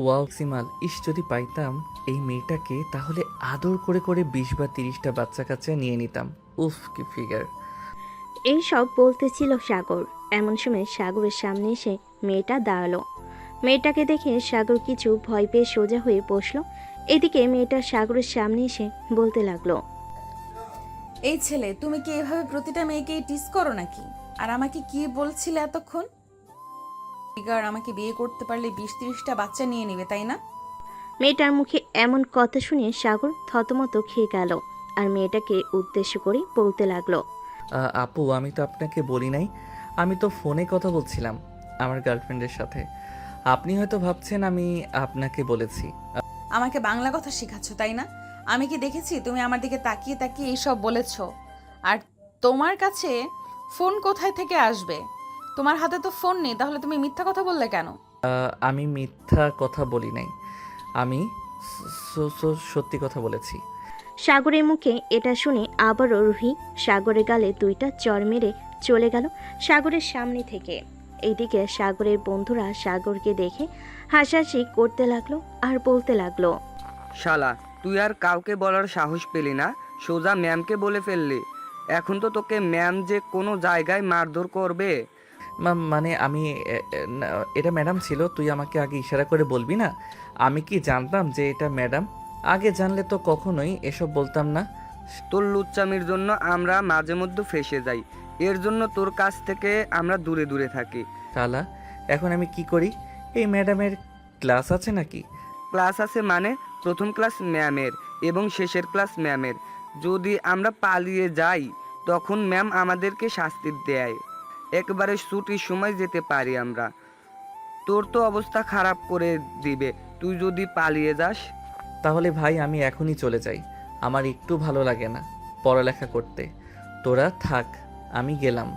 Wow সিমাল, ইস যদি পাইতাম এই মেয়েটাকে, তাহলে আদর করে করে 20 বা 30টা বাচ্চা কাচ্চা নিয়ে নিতাম। উফ কি ফিগার। এই সব বলতেছিল সাগর। এমন সময় সাগরের সামনে এসে মেয়েটা দাঁড়ালো। মেয়েটাকে দেখে সাগর কিছু ভয় পেয়ে সোজা হয়ে বসলো। এদিকে মেয়েটা সাগরের সামনে এসে বলতে লাগলো, এই ছেলে, তুমি কি এভাবে প্রতিটা মেয়েকেই টিস করো নাকি? আর আমাকে কি বলছিলে এতক্ষণ? ফিগার, আমাকে বিয়ে করতে পারলে 20-30টা বাচ্চা নিয়ে নেবে, তাই না? মেয়েটার মুখে এমন কথা শুনে সাগর থতমত খেয়ে গেল আর মেয়েটাকে উদ্দেশ্য করে বলতে লাগলো, আপু, আমি তো আপনাকে বলি নাই, আমি তো ফোনে কথা বলছিলাম আমার গার্লফ্রেন্ডের সাথে। আপনি হয়তো ভাবছেন আমি আপনাকে বলেছি। আমাকে বাংলা কথা শেখাচ্ছ, তাই না? আমি কি দেখেছি তুমি আমার দিকে তাকিয়ে তাকিয়ে এইসব বলেছ? আর তোমার কাছে ফোন কোথায় থেকে আসবে? তোমার হাতে তো ফোন নেই, তাহলে তুমি মিথ্যা কথা বললে কেন? আমি মিথ্যা কথা বলি নাই, আমি সত্যি কথা বলেছি। সাগরের মুখে এটা শুনে আবারও রুহি সাগরের গালে দুইটা চড় মেরে চলে গেল সাগরের সামনে থেকে। এইদিকে সাগরের বন্ধুরা সাগরকে দেখে হাসাহাসি করতে লাগলো আর বলতে লাগলো, শালা, তুই আর কাউকে বলার সাহস পেলি না, সোজা ম্যামকে বলে ফেললি। এখন তো তোকে ম্যাম যে কোনো জায়গায় মারধর করবে। মানে আমি না, এটা ম্যাডাম ছিল, তুই আমাকে আগে ইশারা করে বলবি না? আমি কি জানতাম যে এটা ম্যাডাম? আগে জানলে তো কখনোই এসব বলতাম না। তোর লুচ্চামির জন্য আমরা মাঝে মধ্যে ফেঁসে যাই, এর জন্য তোর কাছ থেকে আমরা দূরে দূরে থাকি। শালা, এখন আমি কি করি? এই ম্যাডামের ক্লাস আছে নাকি? ক্লাস আছে মানে? প্রথম ক্লাস ম্যামের এবং শেষের ক্লাস ম্যামের। যদি আমরা পালিয়ে যাই তখন ম্যাম আমাদেরকে শাস্তি দেয়। একবারে ছুটির সময় যেতে পারি আমরা। তোর তো অবস্থা খারাপ করে দিবে তুই যদি পালিয়ে যাস। তাহলে ভাই আমি এখনই চলে যাই, আমার একটু ভালো লাগে না পড়ালেখা করতে। তোরা থাক, আমি গেলাম।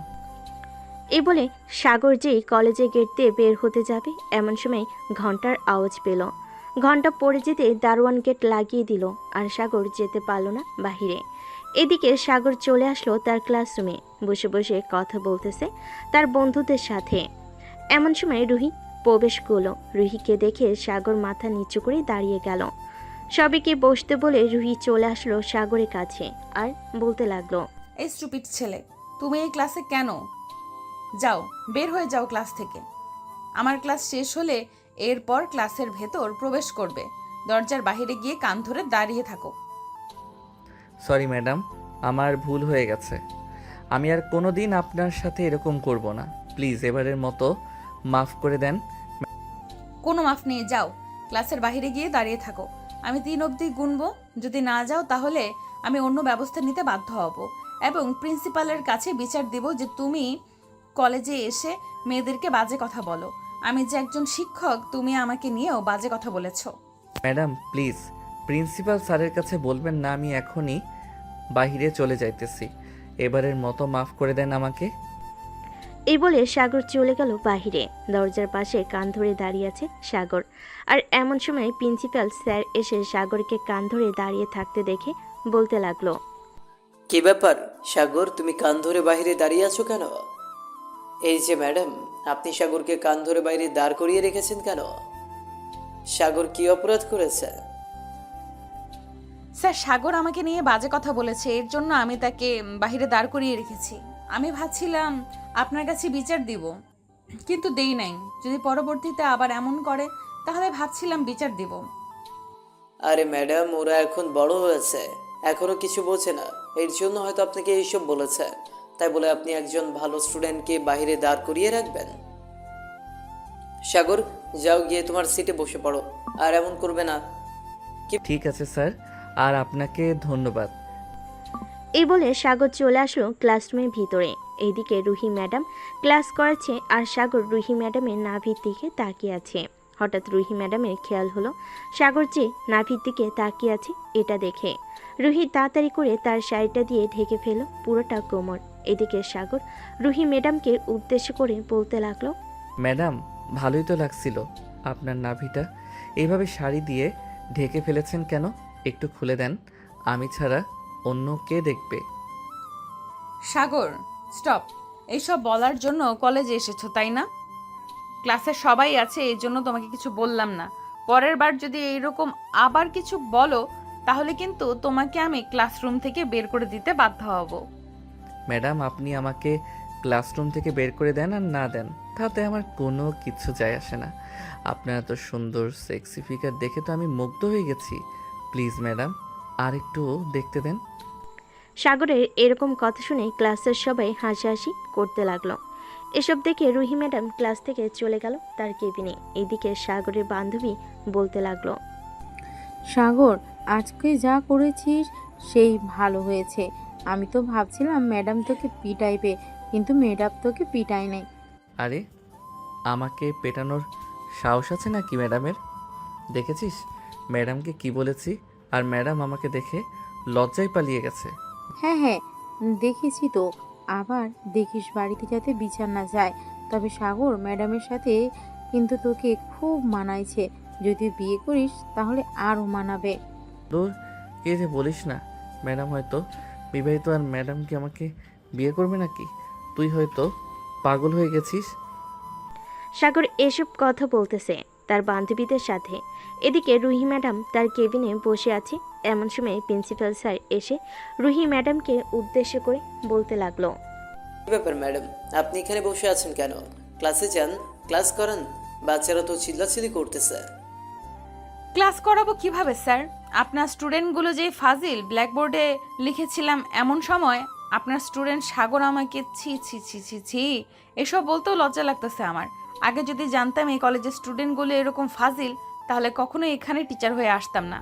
এই বলে সাগর যেই কলেজে গেট দিয়ে বের হতে যাবে এমন সময় ঘন্টার আওয়াজ পেল। ঘন্টা পড়ে যেতে দারোয়ান গেট লাগিয়ে দিল আর সাগর যেতে পারল না বাহিরে। এদিকে সাগর চলে আসলো তার ক্লাসরুমে, বসে বসে কথা বলতেছে তার বন্ধুদের সাথে। এমন সময় রুহি প্রবেশ করলো। রুহিকে দেখে সাগর মাথা নিচু করে দাঁড়িয়ে গেল। সবাইকে বসতে বলে রুহি চলে আসলো সাগরের কাছে আর বলতে লাগলো, এই স্টুপিড ছেলে, তুমি এই ক্লাসে কেন? যাও, বের হয়ে যাও ক্লাস থেকে। আমার ক্লাস শেষ হলে এরপর ক্লাসের ভেতর প্রবেশ করবে। দরজার বাইরে গিয়ে কান ধরে দাঁড়িয়ে থাকো। সরি ম্যাডাম, আমার ভুল হয়ে গেছে। আমি আর কোনো দিন আপনার সাথে এরকম করব না। প্লিজ এবারের মতো মাফ করে দেন। কোনো মাফ নিয়ে যাও, ক্লাসের বাইরে গিয়ে দাঁড়িয়ে থাকো। আমি 3 অবধি গুনবো, যদি না যাও তাহলে আমি অন্য ব্যবস্থা নিতে বাধ্য হব এবং প্রিন্সিপালের কাছে বিচার দেব যে তুমি কলেজে এসে মেয়েদেরকে বাজে কথা বলো। আমি যে একজন শিক্ষক, তুমি আমাকে নিয়েও বাজে কথা বলেছো। ম্যাডাম প্লিজ, প্রিন্সিপাল স্যারের কাছে বলবেন না, আমি এখনই বাইরে চলে যাইতেছি। এবারের মতো মাফ করে দেন আমাকে। এই বলে সাগর চলে গেল বাহিরে। দরজার পাশে কান ধরে দাঁড়িয়ে আছে সাগর। আর এমন সময় প্রিন্সিপাল স্যার এসে সাগরকে কান ধরে দাঁড়িয়ে থাকতে দেখে বলতে লাগলো, কি ব্যাপার সাগর, তুমি কান ধরে বাইরে দাঁড়িয়ে আছো কেন? এই যে ম্যাডাম, আপনি সাগরকে কান ধরে বাইরে দাঁড় করিয়ে রেখেছেন কেন? সাগর কি অপরাধ করেছে? স্যার, সাগর আমাকে নিয়ে বাজে কথা বলেছে, এর জন্য আমি তাকে বাইরে দাঁড় করিয়ে রেখেছি। আমি ভাবছিলাম আপনার কাছে বিচার দিব, কিন্তু দেই নাই। যদি পরবর্তীতে আবার এমন করে তাহলে ভাবছিলাম বিচার দিব। আরে ম্যাডাম, ওরা এখন বড় হয়েছে, এখনো কিছু বোঝে না, এর জন্য হয়তো আপনাকে এইসব বলেছে। তাই বলে আপনি একজন ভালো স্টুডেন্টকে বাইরে দাঁড় করিয়ে রাখবেন? সাগর, যাও গিয়ে তোমার সিটে বসে পড়ো, আর এমন করবে না। ঠিক আছে স্যার, আর আপনাকে ধন্যবাদ। এই বলে সাগর চলে আসলো ক্লাসরুমের ভিতরে। এইদিকে রুহি ম্যাডাম ক্লাস করাচ্ছে আর সাগর রুহি ম্যাডামের নাভির দিকে তাকিয়ে আছে। হঠাৎ রুহি ম্যাডামের খেয়াল হলো সাগর যে নাভির দিকে তাকিয়ে আছে এটা দেখে। রুহি তাড়াতাড়ি করে তার শাড়িটা দিয়ে ঢেকে ফেলো পুরোটা কোমর। এদিকে সাগর রুহি ম্যাডামকে উদ্দেশ্য করে বলতে লাগলো, ম্যাডাম, ভালোই তো লাগছিল আপনার নাভিটা। এইভাবে শাড়ি দিয়ে ঢেকে ফেলেছেন কেন? একটু খুলে দেন, আমি ছাড়া অন্য কে দেখবে? সাগর, স্টপ। এইসব বলার জন্য কলেজে এসেছো, তাই না? ক্লাসে সবাই আছে, এই জন্য তোমাকে কিছু বললাম না। পরের বার যদি এইরকম আবার কিছু বলো তাহলে কিন্তু তোমাকে আমি ক্লাসরুম থেকে বের করে দিতে বাধ্য হব। ম্যাডাম, আপনি আমাকে ক্লাসরুম থেকে বের করে দেন আর না দেন তাতে আমার কোনো কিছু যায় আসে না। আপনার এত সুন্দর সেক্সি ফিগার দেখে তো আমি মুগ্ধ হয়ে গেছি। প্লিজ ম্যাডাম, আর একটু দেখতে দেন। সাগরের এরকম কথা শুনে ক্লাসের সবাই হাসাহাসি করতে লাগলো। এসব দেখে রুহি ম্যাডাম ক্লাস থেকে চলে গেল তার কেবিনে। এদিকে সাগরের বান্ধবী বলতে লাগলো, সাগর, আজকে যা করেছিস সেই ভালো হয়েছে। আমি তো ভাবছিলাম ম্যাডাম তোকে পিটাইবে, কিন্তু ম্যাডাম তোকে পিটায় নাই। আরে, আমাকে পেটানোর সাহস আছে নাকি ম্যাডামের? দেখেছিস ম্যাডামকে কি বলেছি, আর ম্যাডাম আমাকে দেখে লজ্জায় পালিয়ে গেছে। হ্যাঁ হ্যাঁ, দেখেছি তো। আবার দেখিস বাড়িতে যাতে বিচার না যায়। তবে সাগর, ম্যাডামের সাথে কিন্তু তোকে খুব মানাইছে। যদি বিয়ে করিস তাহলে আরও মানাবে। দূর, কে যে বলিস না। ম্যাডাম হয়তো বিবাহিত, আর ম্যাডাম কি আমাকে বিয়ে করবে নাকি? তুই হয়তো পাগল হয়ে গেছিস। সাগর এসব কথা বলতেছে তার বান্ধবীদের সাথে। এদিকে রুহি ম্যাডাম তার কেবিনে বসে আছে। এমন সময় প্রিন্সিপাল স্যার এসে রুহি ম্যাডামকে উদ্দেশ্য করে বলতে লাগলো, কি ব্যাপার ম্যাডাম, আপনি এখানে বসে আছেন কেন? ক্লাসে যান, ক্লাস করান। বাচ্চারা তো চিল্লাচিল্লি করতেছে। ক্লাস করাবো কিভাবে স্যার? আপনার স্টুডেন্টগুলো যে ফাজিল ব্ল্যাকবোর্ডে লিখেছিলাম, এমন সময় আপনার স্টুডেন্ট সাগর আমাকে ছি ছি ছি ছি ছি এসব বলতেও লজ্জা লাগতেছে আমার। আগে যদি জানতাম এই কলেজের স্টুডেন্টগুলো এরকম ফাজিল, তাহলে কখনোই এখানে টিচার হয়ে আসতাম না।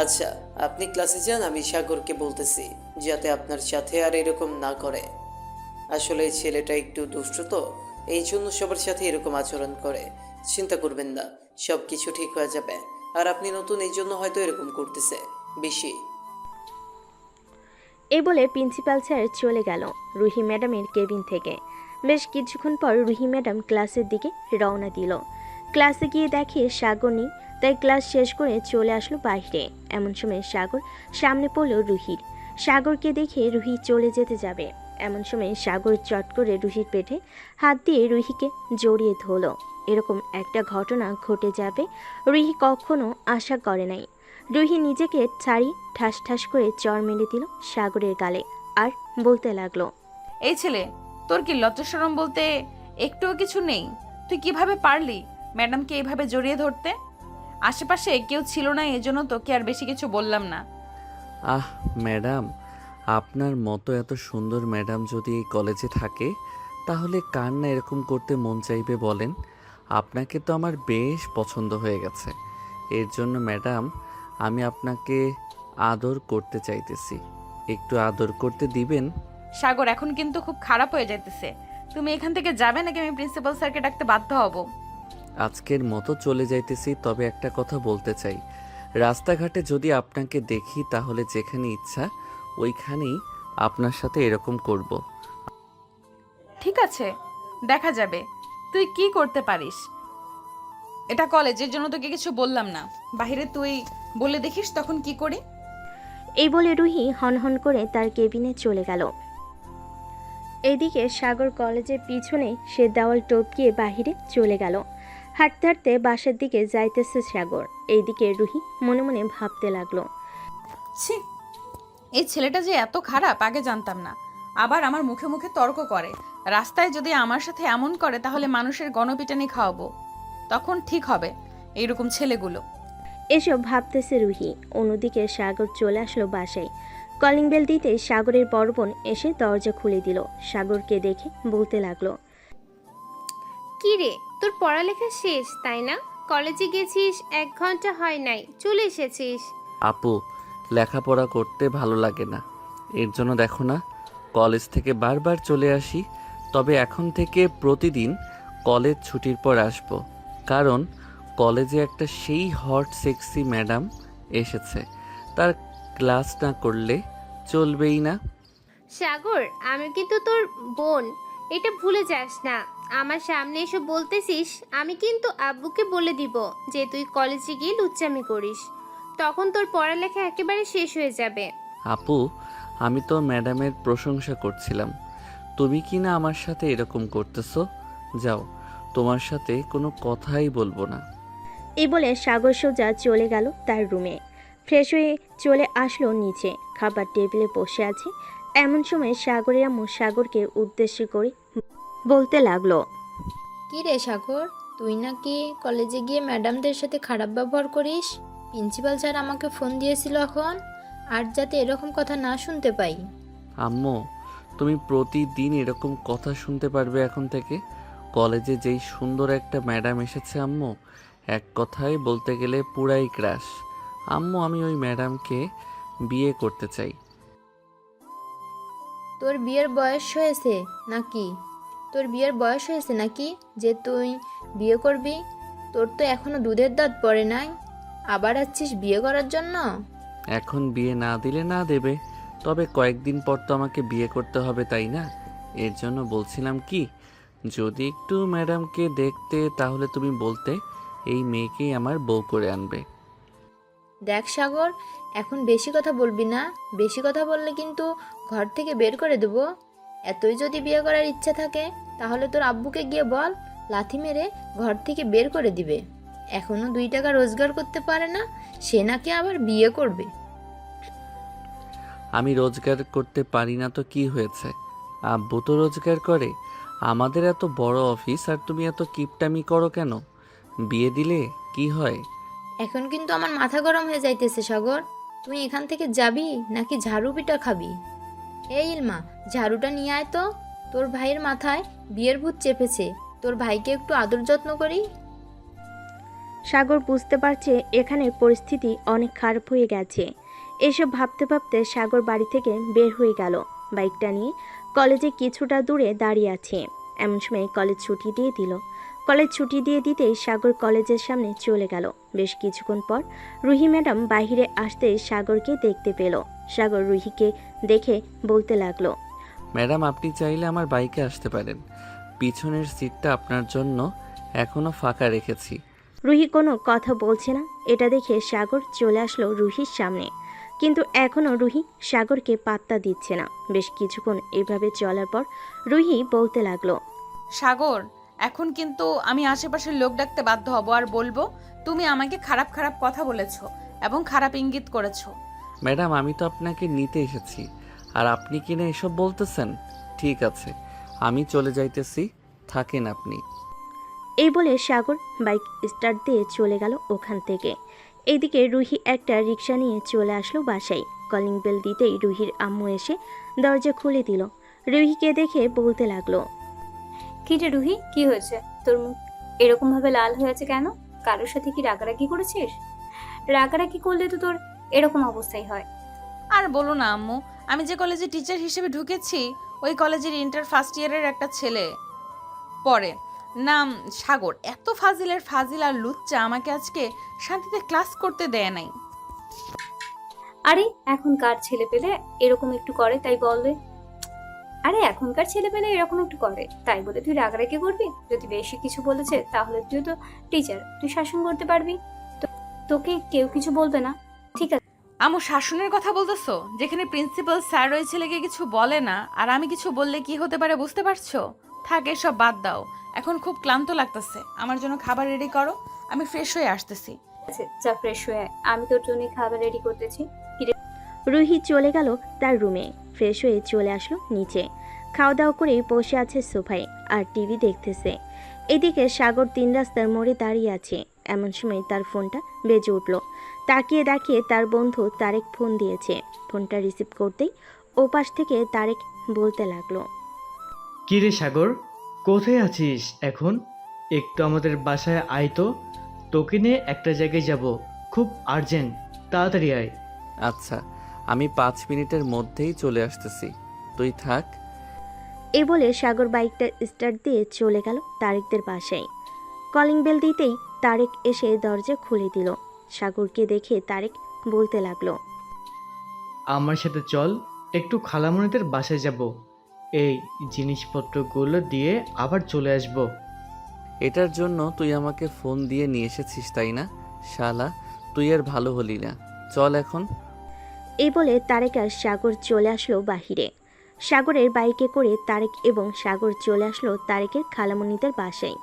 আচ্ছা, আপনি ক্লাসে যান, আমি সাগরকে বলতেছি যাতে আপনার সাথে আর এরকম না করে। আসলে এই ছেলেটা একটু দুষ্ট তো, এই জন্য সবার সাথে এরকম আচরণ করে। চিন্তা করবেন না, সব কিছু ঠিক হয়ে যাবে। আর আপনি নতুন, এই জন্য হয়তো এরকম করতেছে বেশি। এই বলে প্রিন্সিপাল স্যার চলে গেল রুহি ম্যাডামের কেবিন থেকে। বেশ কিছুক্ষণ পর রুহি ম্যাডাম ক্লাসের দিকে রওনা দিল। ক্লাসে গিয়ে দেখে সাগর নেই, তাই ক্লাস শেষ করে চলে আসলো বাইরে। এমন সময় সাগর সামনে পড়ল রুহির। সাগরকে দেখে রুহি চলে যেতে যাবে, এমন সময় সাগর চট করে রুহির পেটে হাত দিয়ে রুহিকে জড়িয়ে ধরল। এরকম একটা ঘটনা ঘটে যাবে রুহি কখনো আশা করে নাই। রুহি নিজেকে ছাড়ি ঠাস ঠাস করে চর মেরে দিল সাগরের গালে, আর বলতে লাগলো, এই ছেলে, তোর কি লজ্জা শরম বলতে একটুও কিছু নেই? তুই কিভাবে পারলি ম্যাডামকে এইভাবে জড়িয়ে ধরতে? আশেপাশে কেউ ছিল না, এজন্য তোকে আর বেশি কিছু বললাম না। আহ ম্যাডাম, আপনার মতো এত সুন্দর ম্যাডাম যদি এই কলেজে থাকে তাহলে কার না এরকম করতে মন চাইবে বলেন? আপনাকে তো আমার বেশ পছন্দ হয়ে গেছে। এর জন্য ম্যাডাম, আমি আপনাকে আদর করতে চাইতেছি। একটু আদর করতে দিবেন? সাগর, এখন কিন্তু খুব খারাপ হয়ে যাইতেছে। তুমি এখান থেকে যাবে নাকি আমি প্রিন্সিপাল স্যারকে ডাকতে বাধ্য হব? আজকের মতো চলে যাইতেছি, তবে একটা কথা বলতে চাই। রাস্তাঘাটে যদি আপনাকে দেখি তাহলে যেখানে ইচ্ছা ওইখানেই আপনার সাথে এরকম করব। ঠিক আছে, দেখা যাবে তুই কি করতে পারিস। এটা কলেজের জন্য তোকে কিছু বললাম না, বাইরে তুই বলে দেখিস তখন কি করি। এই বলে রুহি হনহন করে তার কেবিনে চলে গেল। এইদিকে সাগর কলেজের পিছনে সে দেওয়াল টপকিয়ে বাহিরে চলে গেল। হাঁটতে হাঁটতে বাসার দিকে যাইতেছে সাগর। এইদিকে রুহি মনে মনে ভাবতে লাগলো, ছি, এই ছেলেটা যে এত খারাপ আগে জানতাম না। আবার আমার মুখে মুখে তর্ক করে। রাস্তায় যদি আমার সাথে এমন করে তাহলে মানুষের গণপিটানি খাওয়াবো, তখন ঠিক হবে এইরকম ছেলেগুলো। এসব ভাবতেছে রুহি। অন্যদিকে সাগর চলে আসলো বাসায়। কলিং বেল দিতে সাগরের বড় বোন এসে দরজা খুলে দিল। সাগরকে দেখে বলতে লাগলো, কি রে, তোর পড়ালেখা শেষ তাই না? কলেজে গেছিস 1 ঘন্টা হয় নাই, চলে এসেছিস। আপু, লেখাপড়া করতে ভালো লাগে না, এর জন্য দেখো না কলেজ থেকে বারবার চলে আসি। তবে এখন থেকে প্রতিদিন কলেজ ছুটির পর আসব, কারণ কলেজে একটা সেই হট সেক্সি ম্যাডাম এসেছে, তার ক্লাস না করলে চলবেই না। সাগর, আমি কিন্তু তোর বোন, এটা ভুলে যাস না। আমার সামনে এসে বলতেছিস, আমি কিন্তু আব্বুকে বলে দিব যে তুই কলেজে গিয়ে লুচ্চামি করিস। তখন তোর পড়ালেখা একেবারে শেষ হয়ে যাবে। আপু, আমি তো ম্যাডামের প্রশংসা করছিলাম, তুমি কি না আমার সাথে এরকম করতেছো? যাও, তোমার সাথে কোনো কথাই বলবো না। এই বলে সাগর সোজা চলে গেল তার রুমে। ফ্রেশ হয়ে চলে আসলো নিচে, খাবার টেবিলে বসে আছে। এমন সময় সাগরের আম্মু সাগরকে উদ্দেশ্য করে বলতে লাগলো, কি রে সাগর, তুই নাকি কলেজে গিয়ে ম্যাডামদের সাথে খারাপ ব্যবহার করিস? প্রিন্সিপাল স্যার আমাকে ফোন দিয়েছিল এখন, আর যাতে এরকম কথা না শুনতে পাই। আম্মু, তুমি প্রতিদিন এরকম কথা শুনতে পারবে এখন থেকে। কলেজে যেই সুন্দর একটা ম্যাডাম এসেছে আম্মু, এক কথায় বলতে গেলে পুরাই ক্রাশ। আম্মু, আমি ওই ম্যাডামকে বিয়ে করতে চাই। তোর বিয়ের বয়স হয়েছে নাকি? তোর বিয়ের বয়স হয়েছে নাকি যে তুই বিয়ে করবি? তোর তো এখনো দুধের দাঁত পড়ে নাই, আবার আসছিস বিয়ে করার জন্য? এখন বিয়ে না দিলে না দেবে, তবে কয়েকদিন পর তো আমাকে বিয়ে করতে হবে, তাই না? এর জন্য বলছিলাম কি, যদি একটু ম্যাডামকে দেখতে তাহলে তুমি বলতে এই মেয়েকেই আমার বউ করে আনবে। দেখ সাগর, এখন বেশি কথা বলবি না, বেশি কথা বললে কিন্তু ঘর থেকে বের করে দেবো। এতই যদি বিয়ে করার ইচ্ছা থাকে তাহলে তোর আব্বুকে গিয়ে বল, লাথি মেরে ঘর থেকে বের করে দিবে। এখনো 2 টাকা রোজগার করতে পারে না, সে নাকি আবার বিয়ে করবে। আমি রোজগার করতে পারি না তো কি হয়েছে? আব্বু তো রোজগার করে। আমাদের এত বড় অফিস, আর তুমি এত কিপটামি করো কেন? বিয়ে দিলে কি হয়? এখন কিন্তু আমার মাথা গরম হয়ে যাইতেছে সাগর, তুই এখান থেকে যাবি নাকি ঝাড়ু পিটা খাবি? এই ইলমা, ঝাড়ুটা নিয়ে আয় তো, তোর ভাইয়ের মাথায় বিয়ের ভূত চেপেছে, তোর ভাইকে একটু আদর যত্ন করি। সাগর বুঝতে পারছে এখানে পরিস্থিতি অনেক খারাপ হয়ে গেছে। এসব ভাবতে ভাবতে সাগর বাড়ি থেকে বের হয়ে গেল। বাইকটা নিয়ে কলেজে কিছুটা দূরে দাঁড়িয়ে আছে। এমন সময় কলেজ ছুটি দিয়ে দিল। কলেজ ছুটি দিয়ে দিতেই সাগর কলেজের সামনে চলে গেল। বেশ কিছুক্ষণ পর রুহি ম্যাডাম বাইরে আসতে সাগরকে দেখতে পেল। সাগর রুহিকে দেখে বলতে লাগলো, ম্যাডাম, আপনি চাইলে আমার বাইকে আসতে পারেন। পিছনের সিটটা আপনার জন্য এখনো ফাঁকা রেখেছি। রুহি কোনো কথা বলছে না। এটা দেখে সাগর চলে আসলো রুহির সামনে, কিন্তু এখনও রুহি সাগরকে পাত্তা দিচ্ছে না। বেশ কিছুক্ষণ এভাবে চলার পর রুহি বলতে লাগলো, সাগর, এখন কিন্তু আমি আশেপাশের লোক ডাকতে বাধ্য হব আর বলবো তুমি আমাকে খারাপ খারাপ কথা বলেছো এবং খারাপ ইঙ্গিত করেছো। ম্যাডাম, আমি তো আপনাকে নিতে এসেছি, আর আপনি কিনা এসব বলতেছেন? ঠিক আছে, আমি চলে যাইতেছি, থাকেন আপনি। এই বলে সাগর বাইক স্টার্ট দিয়ে চলে গেল ওখান থেকে। এইদিকে রুহি একটা রিক্সা নিয়ে চলে আসলো বাসায়। কলিং বেল দিতেই রুহির আম্মু এসে দরজা খুলে দিল। রুহিকে দেখে বলতে লাগলো, কি রে রুহি, কি হয়েছে? তোর মুখ এরকম ভাবে লাল হয়ে আছে কেন? কারোর সাথে কি রাগারাগি করেছিস? রাগারাগি করলে তো তোর এরকম অবস্থাই হয়। আর বলো না আম্মু, আমি যে কলেজে টিচার হিসেবে ঢুকেছি ওই কলেজের ইন্টার ফার্স্ট ইয়ারের একটা ছেলে পড়ে, নাম সাগর। এত ফাজিলের ফাজিল আর লুচ্চা, আমাকে আজকে শান্তিতে ক্লাস করতে দেয় নাই। আরে এখনকার ছেলে পেলে এরকম একটু করে তাই বলে? আরে এখনকার ছেলে পেলে এরকম একটু করে তাই বলে তুই রাগারাগি করবি? যদি বেশি কিছু বলেছে তাহলে তুই তো টিচার, তুই শাসন করতে পারবি, তোকে কেউ কিছু বলবে না, ঠিক আছে? আম্মু, শাসনের কথা বলতেছো? যেখানে প্রিন্সিপাল স্যার ওই ছেলেকে কিছু বলে না, আর আমি কিছু বললে কি হতে পারে বুঝতে পারছো? থাকে সব বাদ দাও, এখন খুব ক্লান্ত লাগতেছে, আমার জন্য খাবার রেডি করো, আমি ফ্রেশ হয়ে আসতেছি। আচ্ছা যা, ফ্রেশ হয়ে আয়, আমি তোর জন্য খাবার রেডি করতেছি। রুহি চলে গেল তার রুমে। ফ্রেশ হয়ে চলে আসলো নিচে। খাওয়া দাওয়া করে বসে আছে সোফায় আর টিভি দেখতেছে। এদিকে সাগর 3 রাস্তার মোড়ে দাঁড়িয়ে আছে। এমন সময় তার ফোনটা বেজে উঠল। তাকিয়ে দেখিয়ে তার বন্ধু তারেক ফোন দিয়েছে। ফোনটা রিসিভ করতেই ওপাশ থেকে তারেক বলতে লাগলো, কি রে সাগর, কোথায় আছিস এখন? একটু আমাদের বাসায় আয় তো, তোকে নিয়ে একটা জায়গায় যাব, খুব আর্জেন্ট, তাড়াতাড়ি আয়। আচ্ছা, আমি 5 মিনিটের মধ্যেই চলে আসতেছি, তুই থাক। এ বলে সাগর বাইকটা স্টার্ট দিয়ে চলে গেল তারেকদের বাসায়। কলিং বেল দিতেই তারেক এসে দরজা খুলে দিল। সাগরকে দেখে তারেক বলতে লাগলো, আমার সাথে চল, একটু খালামণিদের বাসায় যাব, এই জিনিসপত্রগুলো দিয়ে আবার চলে আসব। এটার জন্য তুই আমাকে ফোন দিয়ে নিয়ে এসেছিস, তাই না? শালা, তুই আর ভালো হলি না, চল এখন। এই বলে তারেক আর সাগর চলে আসলো বাহিরে। সাগরের বাইকে করে তারেক এবং সাগর চলে আসলো তারেকের খালামণিদের বাসায়।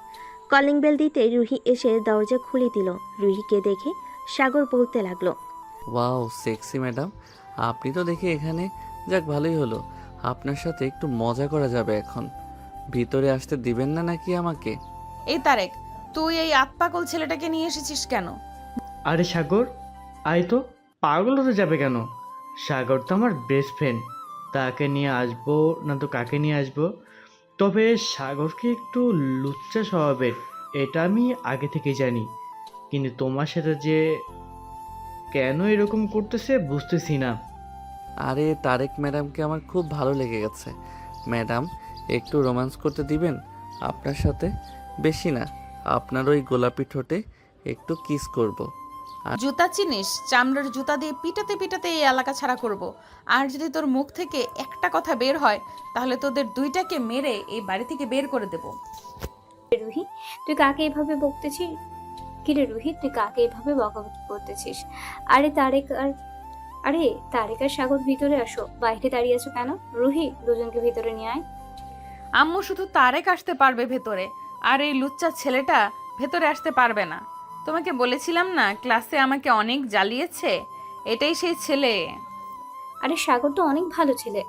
কলিং বেল দিতে রুহি এসে দরজা খুলে দিল। রুহিকে দেখে সাগর বলতে লাগলো, ওয়াও সেক্সি ম্যাডাম, আপনি তো দেখি এখানে। যাক ভালোই হলো, আপনার সাথে একটু মজা করা যাবে এখন। ভিতরে আসতে দিবেন না নাকি আমাকে? এই তারেক, তুই এই আতপাগল ছেলেটাকে নিয়ে এসেছিস কেন? আরে সাগর, আয় তো। পাগল হতে যাবে কেন? সাগর তো আমার বেস্ট ফ্রেন্ড। তাকে নিয়ে আসবো না তো কাকে নিয়ে আসবো? তবে সাগরকে একটু লুচ্চা স্বভাবের, এটা আমি আগে থেকে জানি। কিন্তু তোমার সাথে যে কেন এরকম করতেছে বুঝতেছি না। আরে তারেক ম্যাডামকে আমার খুব ভালো লেগে গেছে। ম্যাডাম একটু রোম্যান্স করতে দিবেন আপনার সাথে? বেশি না, আপনার ওই গোলাপি ঠোঁটে একটু কিস করব। জুতা চিনিস? চামড়ার জুতা দিয়ে পিটাতে পিটাতে এই এলাকা ছাড়া করব। আর যদি তোর মুখ থেকে একটা কথা বের হয় তাহলে তোদের দুইটাকে মেরে এই বাড়ি থেকে বের করে দেব। রুহি, তুই কাকে এভাবে বকতেছিস? কিরে রুহি, তুই কাকে এভাবে বকাবকি করতেছিস? আরে তারেক আর সাগর ভিতরে আসো। বাইরে দাঁড়িয়ে আছো কেন? রুহি, দুজনকে ভিতরে নিয়ে আয়। আম্মু শুধু তারেক আসতে পারবে ভেতরে, আর এই লুচ্চা ছেলেটা ভেতরে আসতে পারবে না। তোমাকে বলেছিলাম না ক্লাসে আমাকে অনেক জ্বালিয়েছে? এটাই সেই ছেলে। আরে সাগর তো অনেক ভালো ছেলে।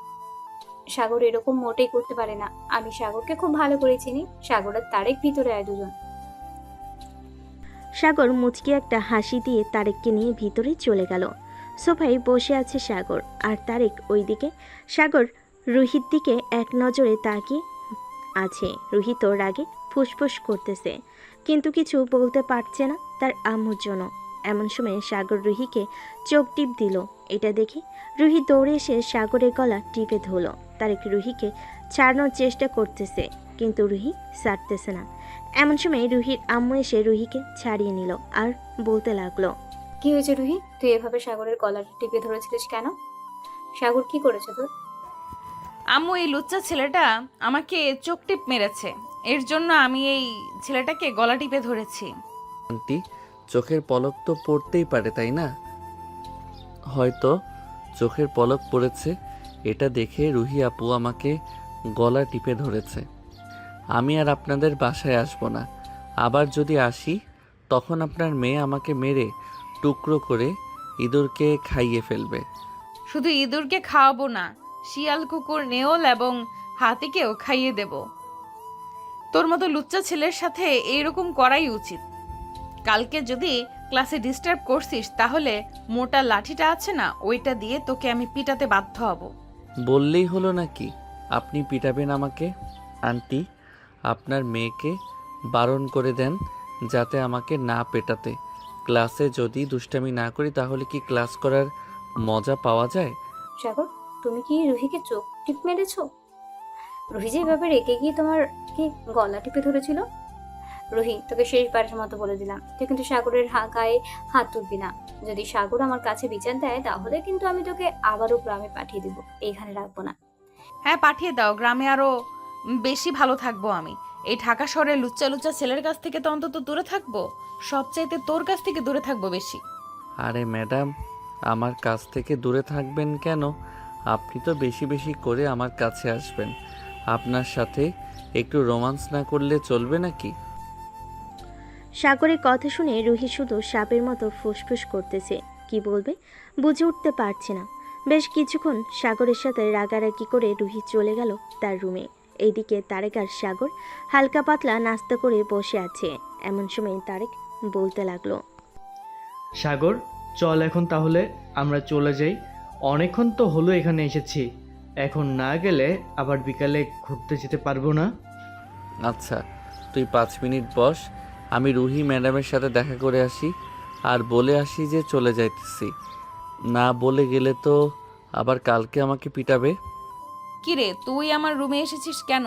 সাগর এরকম মোটেই করতে পারে না। আমি সাগরকে খুব ভালো করে চিনি। সাগর আর তারেক ভিতরে আয় দুজন। সাগর মুচকি একটা হাসি দিয়ে তারেককে নিয়ে ভিতরে চলে গেল। সোফায় বসে আছে সাগর আর তারেক ওইদিকে। সাগর রুহির দিকে এক নজরে তাকিয়ে আছে। রুহি তো রাগে ফুসফুস করতেছে, কিন্তু কিছু বলতে পারছে না তার আম্মুর জন্য। এমন সময় সাগর রুহিকে চোখ টিপ দিল। এটা দেখে রুহি দৌড়ে এসে সাগরের গলা টিপে ধরল। তারেক রুহিকে ছাড়ানোর চেষ্টা করতেছে, কিন্তু রুহি ছাড়তেছে না। এমন সময় রুহির আম্মু এসে রুহিকে ছাড়িয়ে নিল আর বলতে লাগলো, কি হয়েছে রুহি? তুই এভাবে সাগরের কলার টিপে ধরেছিলিস কেন? সাগর কি করেছে তোর? আম্মু, এই লুচ্চা ছেলেটা আমাকে চোখ টিপ মেরেছে, এর জন্য আমি এই ছেলেটাকে গলা টিপে ধরেছি। আন্টি চোখের পলক তো পড়তেই পারে তাই না? হয়তো চোখের পলক পড়েছে, এটা দেখে রুহি আপু আমাকে গলা টিপে ধরেছে। আমি আর আপনাদের বাসায় আসবো না। আবার যদি আসি তখন আপনার মেয়ে আমাকে মেরে টুকরো করে ইঁদুরকে খাইয়ে ফেলবে। শুধু ইঁদুরকে খাওয়াবো না, শিয়াল, কুকুর, নেওল এবং হাতিকেও খাইয়ে দেব। তোর মতো লুচ্চা ছেলের সাথে এইরকম করাই উচিত। কালকে যদি ক্লাসে ডিস্টার্ব করছিস তাহলে মোটা লাঠিটা আছে না, ওইটা দিয়ে তোকে আমি পিটাতে বাধ্য হব। বললেই হলো নাকি আপনি পিটাবেন আমাকে? আন্টি আপনার মেয়েকে বারণ করে দেন যাতে আমাকে না পেটাতে। ক্লাসে যদি দুষ্টামি না করি তাহলে কি ক্লাস করার মজা পাওয়া যায়? সাগর, তুমি কি রুহিকে চোখ টিপ মেরেছো? রুহি যে এভাবে রেগে গিয়ে তোমার কি গলা টিপে ধরেছিল? রুহি, তোকে শেষবারের মতো বলে দিলাম, তুই কিন্তু সাগরের গায়ে হাত তুলবি না। যদি সাগর আমার কাছে বিচার দেয় তাহলে কিন্তু আমি তোকে আবারও গ্রামে পাঠিয়ে দিব, এইখানে রাখবো না। হ্যাঁ পাঠিয়ে দাও, গ্রামে আরো বেশি ভালো থাকবো আমি। এই ঢাকা শহরে লুচ্চা লুচ্চা ছেলের কাছ থেকে তো অন্তত দূরে থাকবো, সবচাইতে তোর কাছ থেকে দূরে থাকবো বেশি। আরে ম্যাডাম আমার কাছ থেকে দূরে থাকবেন কেন? আপনি তো বেশি বেশি করে আমার কাছে আসবেন। আপনার সাথে একটু রোমান্স না করলে চলবে নাকি? সাগরের কথা শুনে রুহি শুধু সাপের মতো ফুসফুস করতেছে। কি বলবে বুঝে উঠতে পারছে না। বেশ কিছুক্ষণ সাগরের সাথে রাগারাগি করে রুহি চলে গেল তার রুমে। এইদিকে তারেক আর সাগর হালকা পাতলা নাস্তা করে বসে আছে। এমন সময় তারেক বলতে লাগলো, সাগর চল এখন তাহলে আমরা চলে যাই। অনেকক্ষণ তো হলো এখানে এসেছি, এখন না গেলে আবার বিকালে ঘুরতে যেতে পারবো না। আচ্ছা তুই 5 মিনিট বস, আমি রুহি ম্যাডামের সাথে দেখা করে আসি আর বলে আসি যে চলে যাইতেছি। না বলে গেলে তো আবার কালকে আমাকে পিটাবে। কিরে, তুই আমার রুমে এসেছিস কেন?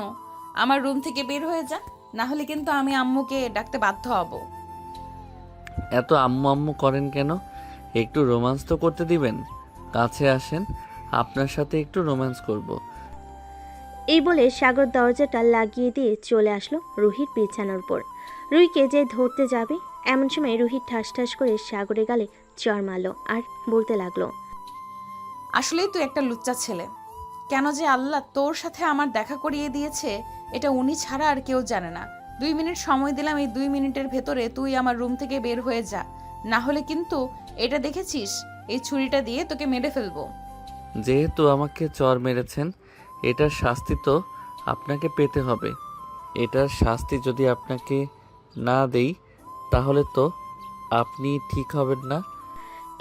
আমার রুম থেকে বের হয়ে যা, না হলে কিন্তু আমি আম্মুকে ডাকতে বাধ্য হব। এত আম্মু আম্মু করেন কেন? একটু রোম্যান্স তো করতে দিবেন। কাছে আসেন, আপনার সাথে একটু রোম্যান্স করব। এই বলে সাগর দরজাটা লাগিয়ে দিয়ে চলে আসলো রুহির বিছানার উপর। রুহিকে যে ধরতে যাবে এমন সময় রুহি ঠাস ঠাস করে সাগরের গালে চড় মারলো আর বলতে লাগলো, আসলেই তুই একটা লুচ্চা ছেলে। কেন যে আল্লাহ তোর সাথে আমার দেখা করিয়ে দিয়েছে এটা উনি ছাড়া আর কেউ জানে না। 2 মিনিট সময় দিলাম, এই 2 মিনিটের ভেতরে তুই আমার রুম থেকে বের হয়ে যা, না হলে কিন্তু এটা দেখেছিস, এই ছুরিটা দিয়ে তোকে মেরে ফেলবো। যেহেতু আমাকে চর মেরেছেন, এটার শাস্তি তো আপনাকে পেতে হবে। এটার শাস্তি যদি আপনাকে না দেই তাহলে তো আপনি ঠিক হবেন না।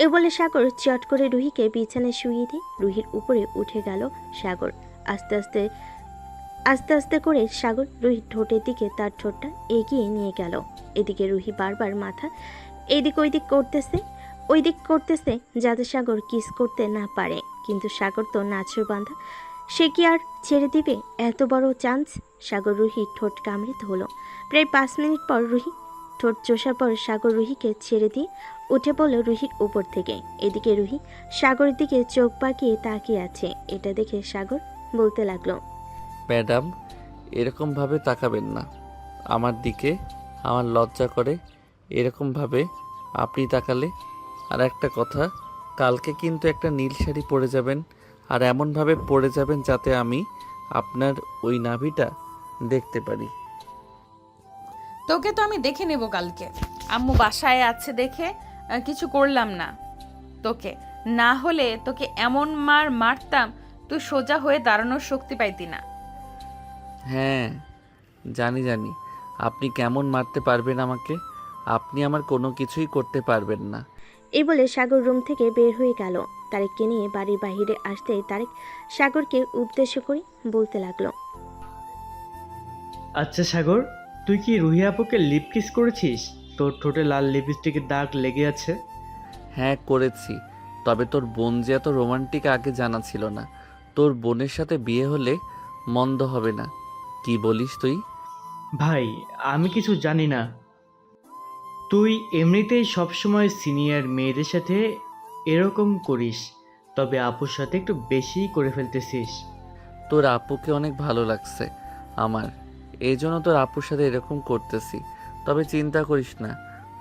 এ বলে সাগর চট করে রুহিকে বিছানায় শুইয়ে দিয়ে রুহির উপরে উঠে গেল সাগর। আস্তে আস্তে আস্তে আস্তে করে সাগর রুহির ঠোঁটের দিকে তার ঠোঁটটা এগিয়ে নিয়ে গেল। এদিকে রুহি বারবার মাথা এদিক ওই দিক করতেছে যাতে সাগর কিস করতে না পারে, কিন্তু সাগর তো নাছর বাঁধা, সে কি আর ছেড়ে দিবে এত বড় চান্স? সাগর রুহির ঠোঁট কামড়ে ধরল। প্রায় 5 মিনিট পর রুহি ঠোঁট চষার পর সাগর রুহিকে ছেড়ে দিয়ে উঠে পড়ল রুহির উপর থেকে। এদিকে রুহি সাগরের দিকে চোখ পাকিয়ে তাকিয়ে আছে। এটা দেখে সাগর বলতে লাগলো, ম্যাডাম, এরকমভাবে তাকাবেন না আমার দিকে, আমার লজ্জা করে এরকমভাবে আপনি তাকালে। আর একটা কথা, কালকে কিন্তু একটা নীল শাড়ি পরে যাবেন, আর এমনভাবে পরে যাবেন যাতে আমি আপনার ওই নাভিটা দেখতে পারি। তোকে তো আমি দেখে নেব কালকে। আম্মু বাসায় আছে দেখে কিছু করলাম না তোকে, না হলে তোকে এমন মারতাম তুই সোজা হয়ে দাঁড়ানোর শক্তি পাইতি না। হ্যাঁ জানি, আপনি কেমন মারতে পারবেন আমাকে। আপনি আমার কোনো কিছুই করতে পারবেন না। এই বলে সাগর রুম থেকে বের হয়ে গেল। তারেককে নিয়ে বাড়ির বাইরে আসতেই তারেক সাগরকে উদ্দেশ্য করে বলতে লাগলো, আচ্ছা সাগর, তুই কি রুহি আপুকে লিপ কিস করেছিস? তোর ঠোঁটে লাল লিপস্টিকের দাগ লেগে আছে। হ্যাঁ করেছি, তবে তোর বোন যে এত রোমান্টিক আগে জানা ছিল না। তোর বোনের সাথে বিয়ে হলে মন্দ হবে না। কি বলিস তুই? ভাই, আমি কিছু জানি না। তুই এমনিতেই সবসময় সিনিয়র মেয়েদের সাথে এরকম করিস, তবে আপুর সাথে একটু বেশি করে ফেলতেছিস। তোর আপুকে অনেক ভালো লাগছে আমার, এই জন্য তোর আপুর সাথে এরকম করতেছি। তবে চিন্তা করিস না,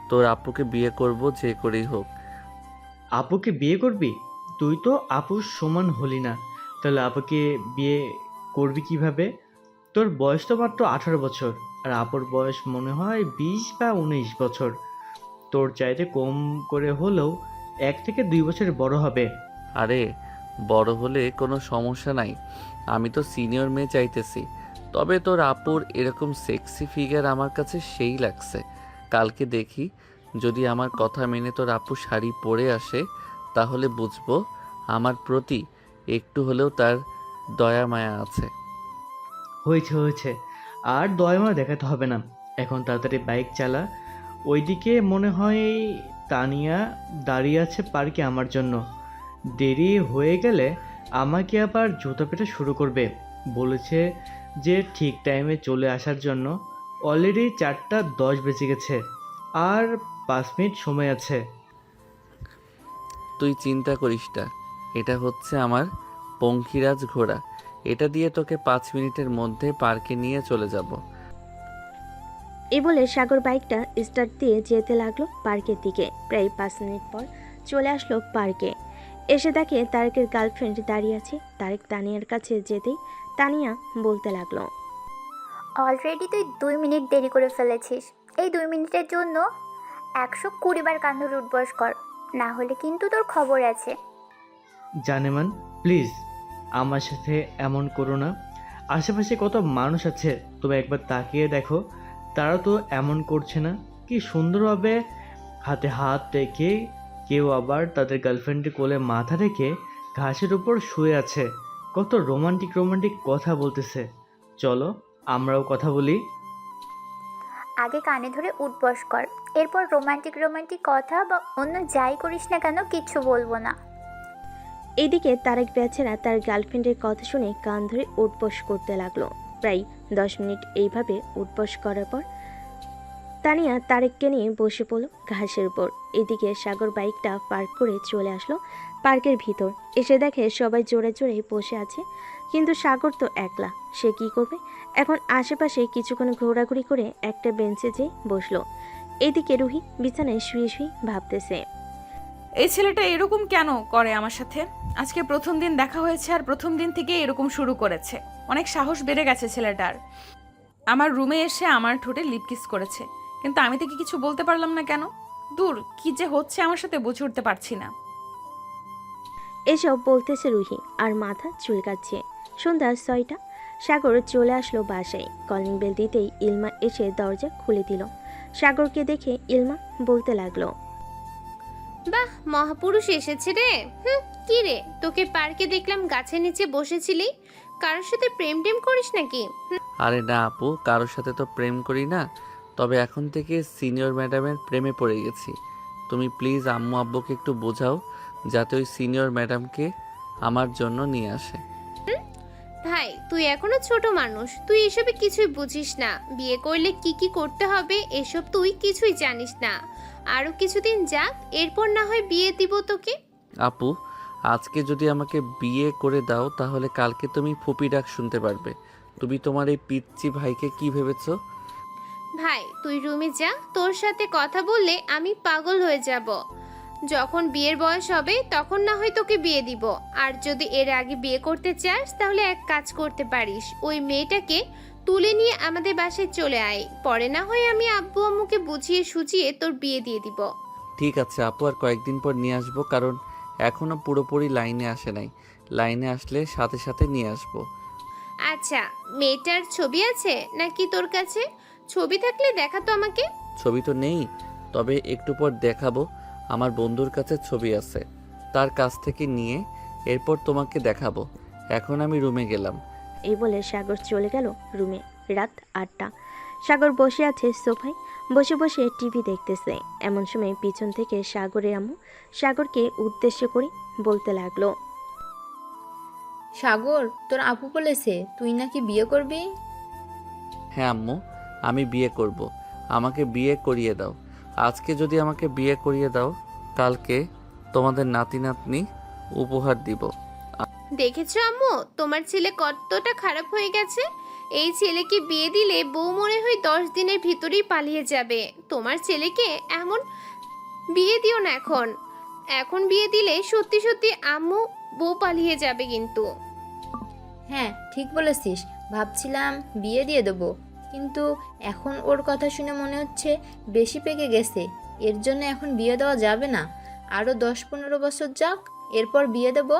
তোর আপুকে বিয়ে করব যে করেই হোক। আপুকে বিয়ে করবি? তুই তো আপুর সমান হলি না, তাহলে আপুকে বিয়ে করবি কিভাবে? তোর বয়স তো মাত্র 18 বছর, আর আপুর বয়স মনে হয় 20 বা 19 বছর। তোর চাইতে কম করে হলেও 1 থেকে 2 বছর বড় হবে। আরে বড় হলে কোনো সমস্যা নাই, আমি তো সিনিয়র মেয়ে চাইতেছি। তবে তোর আপুর এরকম সেক্সি ফিগার আমার কাছে সেই লাগছে। কালকে দেখি যদি আমার কথা মেনে তোর আপু শাড়ি পরে আসে, তাহলে বুঝবো আমার প্রতি একটু হলেও তার দয়া মায়া আছে। হয়েছে, আর দয়াময় দেখাতে হবে না। এখন তাড়াতাড়ি বাইক চালা। ওইদিকে মনে হয় তানিয়া দাঁড়িয়ে আছে পার্কে আমার জন্য। দেরি হয়ে গেলে আমাকে আবার জুতো পেটা শুরু করবে। বলেছে যে ঠিক টাইমে চলে আসার জন্য। অলরেডি 4:10 বেজে গেছে, আর 5 মিনিট সময় আছে। তুই চিন্তা করিস না, এটা হচ্ছে আমার পঙ্খিরাজ ঘোড়া। এটা দিয়ে তোকে 5 মিনিটের মধ্যে পার্কে নিয়ে চলে যাব। এই বলে সাগর বাইকটা স্টার্ট দিয়ে যেতে লাগলো পার্কের দিকে। প্রায় 5 মিনিট পর চলে আসলো পার্কে। এসে দেখে তারেকের গার্লফ্রেন্ড দাঁড়িয়ে আছে। তারেক তানিয়ার কাছে যেতেই তানিয়া বলতে লাগলো, অলরেডি তুই 2 মিনিট দেরি করে ফেলেছিস। এই 2 মিনিটের জন্য 120 বার কান ধরে উঠবস কর, না হলে কিন্তু তোর খবর আছে। জানেমান, প্লিজ আমার সাথে এমন করো না। আশেপাশে কত মানুষ আছে, তুমি একবার তাকিয়ে দেখো, তারা তো এমন করছে না। কি সুন্দরভাবে হাতে হাত রেখে, কেউ আবার তাদের গার্লফ্রেন্ডের কোলে মাথা রেখে ঘাসের উপর শুয়ে আছে। কত রোমান্টিক কথা বলতেছে। চলো আমরাও কথা বলি। আগে কানে ধরে উঠবস কর, এরপর রোমান্টিক কথা বা অন্য যাই করিস না কেন কিচ্ছু বলবো না। এইদিকে তারেক বেচারা তার গার্লফ্রেন্ডের কথা শুনে কান ধরে উঠবস করতে লাগলো। প্রায় 10 মিনিট এইভাবে উঠবস করার পর তানিয়া তারেককে নিয়ে বসে পড়লো ঘাসের উপর। এদিকে সাগর বাইকটা পার্ক করে চলে আসলো পার্কের ভিতর। এসে দেখে সবাই জোরে জোরে বসে আছে, কিন্তু সাগর তো একলা। সে কি করবে এখন? আশেপাশে কিছুক্ষণ ঘোরাঘুরি করে একটা বেঞ্চে যেয়ে বসলো। এদিকে রুহি বিছানায় শুয়ে শুয়ে ভাবতেছে, এই ছেলেটা এরকম কেন করে আমার সাথে? আজকে প্রথম দিন দেখা হয়েছে আর প্রথম দিন থেকে এরকম শুরু করেছে। অনেক সাহস বেড়ে গেছে ছেলেটার। আমার রুমে এসে আমার ঠোঁটে লিপ কিস করেছে, কিন্তু আমি তাকে কিছু বলতে পারলাম না কেন? দূর, কি যে হচ্ছে আমার সাথে বুঝে উঠতে পারছি না। এসব বলতেছে রুহি আর মাথা চুলকাচ্ছে। সন্ধ্যা 6টা। সাগর চলে আসলো বাসায়। কলিং বেল দিতেই ইলমা এসে দরজা খুলে দিল। সাগরকে দেখে ইলমা বলতে লাগলো, বাহ, মহাপুরুষ এসেছে রে। কি রে, তোকে পার্কে দেখলাম গাছের নিচে বসেছিলি, কারোর সাথে প্রেম টেম করিস নাকি? আরে না আপু, কারোর সাথে তো প্রেম করি না, তবে এখন থেকে সিনিয়র ম্যাডামের প্রেমে পড়ে গেছি। তুমি প্লিজ আম্মু আব্বুকে একটু বোঝাও যাতে ওই সিনিয়র ম্যাডামকে আমার জন্য নিয়ে আসে। ভাই, তুই এখনো ছোট মানুষ, তুই এসবে কিছুই বুঝিস না। বিয়ে করলে কি কি করতে হবে এসব তুই কিছুই জানিস না। আরো কিছুদিন যাক, এরপর না হয় বিয়ে দিব তোকে। আপু, আজকে যদি আমাকে বিয়ে করে দাও তাহলে কালকে তুমি ফুপি ডাক শুনতে পারবে। তুমি তোমার এই পিচ্চি ভাইকে কি ভেবেছো? ভাই, তুই রুমে যা, তোর সাথে কথা বললে আমি পাগল হয়ে যাব। যখন বিয়ের বয়স হবে তখন না হয় তোকে বিয়ে দিব। আর যদি এর আগে বিয়ে করতে চাস তাহলে এক কাজ করতে পারিস, ওই মেয়েটাকে তুলে নিয়ে আমাদের বাসায় চলে আয়। পরে না হয় আমি আব্বু আম্মুকে বুঝিয়ে সুঝিয়ে তোর বিয়ে দিয়ে দিব। ঠিক আছে আপু, আর কয়েকদিন পর নিয়ে আসবো, কারণ এখনো পুরোপুরি লাইনে আসে নাই। লাইনে আসলে সাথে সাথে নিয়ে আসবো। আচ্ছা, মেয়েটার ছবি আছে নাকি তোর কাছে? ছবি থাকলে দেখা তো আমাকে। ছবি তো নেই, তবে একটু পর দেখাবো। আমার বন্ধুর কাছে ছবি আছে, তার কাছ থেকে নিয়ে এরপর তোমাকে দেখাবো। এখন আমি রুমে গেলাম। এই বলে সাগর চলে গেল রুমে। রাত 8টা। সাগর বসে আছে সোফায়, বসে বসে টিভি দেখতেছে। এমন সময় পিছন থেকে সাগরের আম্মু সাগরকে উদ্দেশ্য করে বলতে লাগলো, সাগর, তোর আপু বলেছে তুই নাকি বিয়ে করবি। হ্যাঁ আম্মু, আমি বিয়ে করব। আমাকে বিয়ে করিয়ে দাও। আজকে যদি আমাকে বিয়ে করিয়ে দাও, কালকে তোমাদের নাতি নাতনি উপহার দিব। দেখেছো আম্মু, তোমার ছেলে কতটা খারাপ হয়ে গেছে। এই ছেলেকে বিয়ে দিলে বউ মনে হয় 10 দিনের ভিতরেই পালিয়ে যাবে। তোমার ছেলেকে এমন বিয়ে দিও না এখন। এখন বিয়ে দিলে সত্যি সত্যি আম্মু বউ পালিয়ে যাবে কিন্তু। হ্যাঁ, ঠিক বলেছিস। ভাবছিলাম বিয়ে দিয়ে দেবো, কিন্তু এখন ওর কথা শুনে মনে হচ্ছে বেশি পেকে গেছে। এর জন্য এখন বিয়ে দেওয়া যাবে না। আরও 10-15 বছর যাক, এরপর বিয়ে দেবো।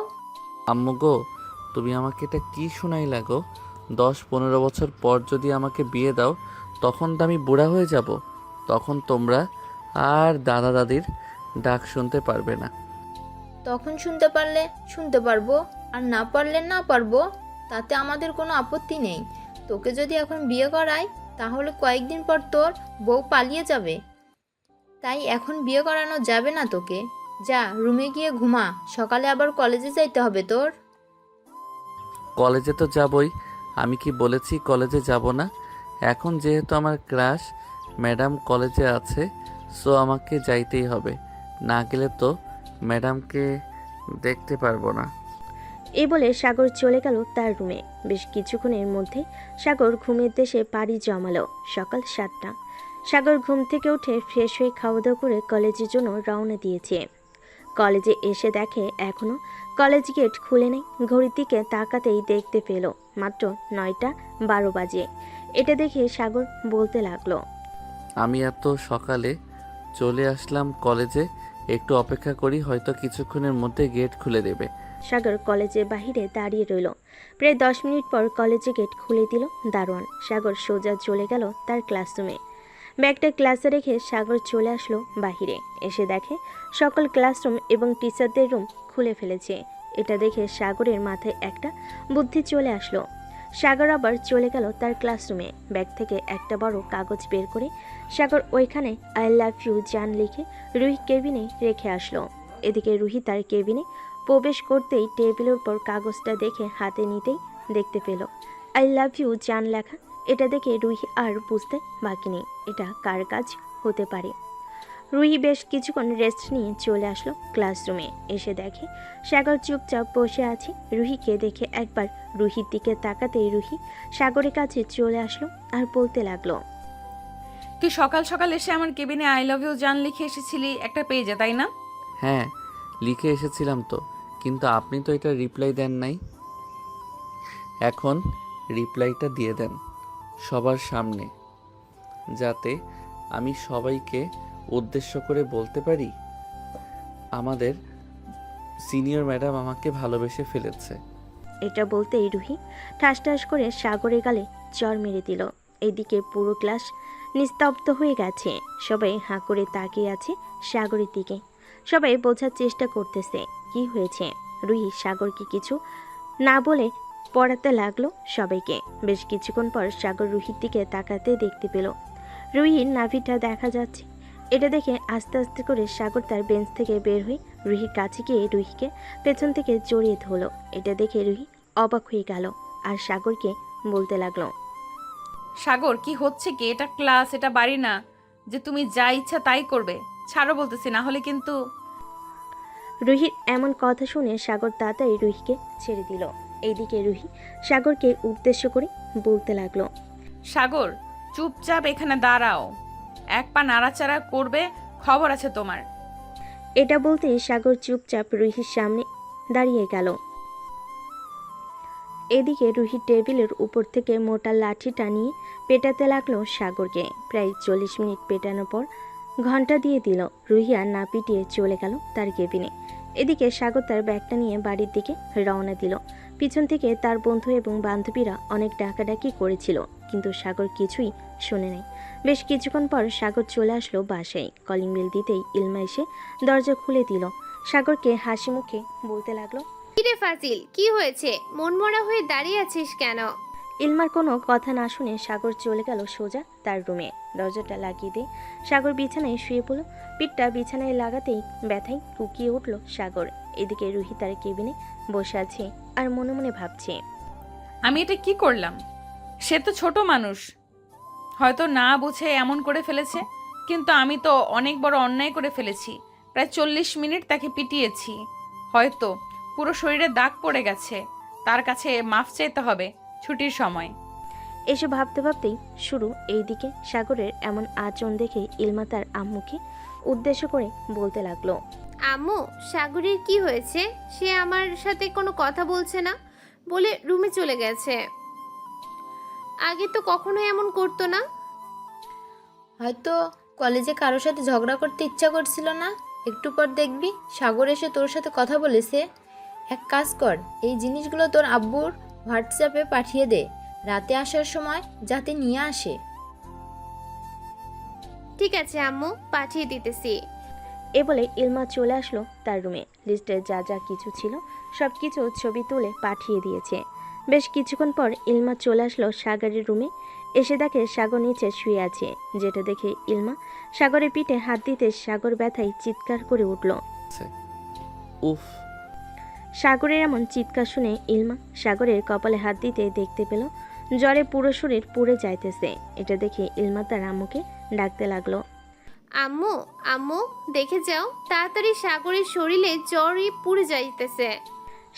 আম্মু গো, তুমি আমাকে এটা কি শোনাই লাগো? 10-15 বছর পর যদি আমাকে বিয়ে দাও, তখন তো আমি বুড়া হয়ে যাব। তখন তোমরা আর দাদা দাদির ডাক শুনতে পারবে না। তখন শুনতে পারলে শুনতে পারবো, আর না পারলে না পারবো, তাতে আমাদের কোনো আপত্তি নেই। তোকে যদি এখন বিয়ে করাই তাহলে কয়েকদিন পর তোর বউ পালিয়ে যাবে। তাই এখন বিয়ে করানো যাবে না তোকে। যা, রুমে গিয়ে ঘুমা, সকালে আবার কলেজে যাইতে হবে তোর। কলেজে তো যাবই, আমি কি বলেছি কলেজে যাব না? এখন যেহেতু আমার ক্লাস ম্যাডাম কলেজে আছে, সো আমাকে যাইতেই হবে। না গেলে তো ম্যাডামকে দেখতে পারবো না। এই বলে সাগর চলে গেল তার রুমে। বেশ কিছুক্ষণের মধ্যে সাগর ঘুমের দেশে পাড়ি জমালো। সকাল 7টা। সাগর ঘুম থেকে উঠে ফ্রেশ হয়ে খাওয়া দাওয়া করে কলেজের জন্য রওনা দিয়েছে। কলেজে এসে দেখে এখনো কলেজ গেট খুলে নেই। ঘড়ির দিকে তাকাতেই দেখতে পেল মাত্র 9টা 12 বাজে। এটা দেখে সাগর বলতে লাগলো, আমি এত সকালে চলে আসলাম কলেজে, একটু অপেক্ষা করি, হয়তো কিছুক্ষণের মধ্যে গেট খুলে দেবে। সাগর কলেজের বাহিরে দাঁড়িয়ে রইল। প্রায় 10 মিনিট পর কলেজে গেট খুলে দিল দারোয়ান। সাগর সোজা চলে গেল তার ক্লাসরুমে। ব্যাগটা ক্লাসে রেখে সাগর চলে আসলো বাহিরে। এসে দেখে সকল ক্লাসরুম এবং টিচারদের রুম খুলে ফেলেছে। এটা দেখে সাগরের মাথায় একটা বুদ্ধি চলে আসলো। সাগর আবার চলে গেল তার ক্লাসরুমে। ব্যাগ থেকে একটা বড় কাগজ বের করে সাগর ওইখানে আই লাভ ইউ জান লিখে রুহি কেবিনে রেখে আসলো। এদিকে রুহি তার কেবিনে প্রবেশ করতেই টেবিলের উপর কাগজটা দেখে হাতে নিতেই দেখতে পেল আই লাভ ইউ জান লেখা। এটা দেখে রুহি আর বুঝতে বাকি নেই এটা কার কাজ হতে পারে। রুহি বেশ কিছুক্ষণ রেস্ট নিয়ে চলে আসলো ক্লাসরুমে। এসে দেখে সাগর চুপচাপ বসে আছে। রুহিকে দেখে একবার রুহির দিকে তাকাতেই রুহি সাগরের কাছে চলে আসলো আর বলতে লাগলো, তুই সকাল সকাল এসে আমার কেবিনে আই লাভ ইউ জান লিখে এসেছিলি একটা পেজে, তাই না? হ্যাঁ, লিখে এসেছিলাম তো, কিন্তু আপনি তো এটা রিপ্লাই দেন নাই। এখন রিপ্লাইটা দিয়ে দেন। সবার সামনে, যাতে আমি সবাইকে উদ্দেশ্য করে বলতে পারি আমাদের সিনিয়র ম্যাডাম আমাকে ভালোবেসে ফেলেছে। এটা বলতেই রুহি ঠাস ঠাস করে সাগরের গালে চড় মেরে দিল। এদিকে পুরো ক্লাস নিস্তব্ধ হয়ে গেছে। সবাই হাঁ করে তাকিয়ে আছে সাগরের দিকে। সবাই বোঝার চেষ্টা করতেছে কি হয়েছে। রুহি সাগরকে কিছু না বলে পড়াতে লাগলো সবাইকে। বেশ কিছুক্ষণ পর সাগর রুহির দিকে তাকাতে দেখতে পেল রুহির নাভিটা দেখা যাচ্ছে। এটা দেখে আস্তে আস্তে করে সাগর তার বেঞ্চ থেকে বের হয়ে রুহির কাছে গিয়ে রুহিকে পেছন থেকে জড়িয়ে ধরলো। এটা দেখে রুহি অবাক হয়ে গেল আর সাগরকে বলতে লাগলো, সাগর কি হচ্ছে কি? এটা ক্লাস, এটা বাড়ি না যে তুমি যা ইচ্ছা তাই করবে। ছাড়ো বলতেছি, না হলে কিন্তু। রুহির এমন কথা শুনে সাগর তাড়াতাড়ি রুহিকে ছেড়ে দিল। এইদিকে রুহি সাগরকে উদ্দেশ্য করে বলতে লাগলো, সাগর চুপচাপ এখানে দাঁড়াও, এক পা নাড়াচাড়া করবে, খবর আছে তোমার। এটা বলতে সাগর চুপচাপ রুহির সামনে দাঁড়িয়ে গেল। এদিকে রুহি টেবিলের উপর থেকে মোটা লাঠিটা নিয়ে পেটাতে লাগলো সাগরকে। প্রায় 40 মিনিট পেটানোর পর ঘন্টা দিয়ে দিল। রুহি আর না পিটিয়ে চলে গেল তার কেবিনে। এদিকে সাগর তার ব্যাগটা নিয়ে বাড়ির দিকে রওনা দিল। পিছন থেকে তার বন্ধু এবং বান্ধবীরা অনেক ডাকাডাকি করেছিল, কিন্তু সাগর কিছুই শোনে নাই। বেশ কিছুক্ষণ পর সাগর চলে আসলো বাসায়। কলিং বেল দিতেই ইলমা এসে দরজা খুলে দিল। সাগরকে হাসি মুখে বলতে লাগলো, কিরে ফাজিল, কি হয়েছে? মনমরা হয়ে দাঁড়িয়ে আছিস কেন? ইলমার কোনো কথা না শুনে সাগর চলে গেল সোজা তার রুমে। দরজাটা লাগিয়ে দিয়ে সাগর বিছানায় শুয়ে পড়ল। পিঠটা বিছানায় লাগাতেই ব্যথায় কুকিয়ে উঠল সাগর। এদিকে রুহি তার কেবিনে বসে আছে আর মনে মনে ভাবছে, আমি এটা কি করলাম? সে তো ছোট মানুষ, হয়তো না বুঝে এমন করে ফেলেছে, কিন্তু আমি তো অনেক বড় অন্যায় করে ফেলেছি। প্রায় 40 মিনিট তাকে পিটিয়েছি, হয়তো পুরো শরীরে দাগ পড়ে গেছে। তার কাছে মাফ চাইতে হবে ছুটির সময়। এসব ভাবতে ভাবতেই শুরু। এইদিকে সাগরের এমন আচরণ দেখে ইলমা তার আম্মুকে উদ্দেশ্য করে বলতে লাগলো, আম্মু, সাগরের কি হয়েছে? সে আমার সাথে কোনো কথা বলছে না, বলে রুমে চলে গেছে। আগে তো কখনো এমন করতো না। হয়তো কলেজে কারোর সাথে ঝগড়া করতে ইচ্ছা করছিল না। একটু পর দেখবি সাগর এসে তোর সাথে কথা বলেছে। এক কাজ কর, এই জিনিসগুলো তোর আব্বুর হোয়াটসঅ্যাপে পাঠিয়ে দে, রাতে আসার সময় যাতে নিয়ে আসে। ঠিক আছে আম্মু, পাঠিয়ে দিতেছি। এ বলে ইলমা চলে আসলো তার রুমে। লিস্টে যা যা কিছু ছিল সব কিছু ছবি তুলে পাঠিয়ে দিয়েছে। বেশ কিছুক্ষণ পর ইলমা চলে আসলো সাগরের রুমে। এসে দেখে সাগর নিচে শুয়ে আছে। যেটা দেখে ইলমা সাগরের পিঠে হাত দিতে সাগর ব্যথায় চিৎকার করে উঠল। উফ, সাগরের এমন চিৎকার শুনে ইলমা সাগরের কপালে হাত দিতে দেখতে পেল জ্বরে পুরো শরীর পুড়ে যাইতেছে। এটা দেখে ইলমা তার আম্মুকে ডাকতে লাগলো, আম্মু, আম্মু দেখে যাও, তাড়াতাড়ি সাগরের শরীরে জ্বরই পুড়ে যাইতেছে।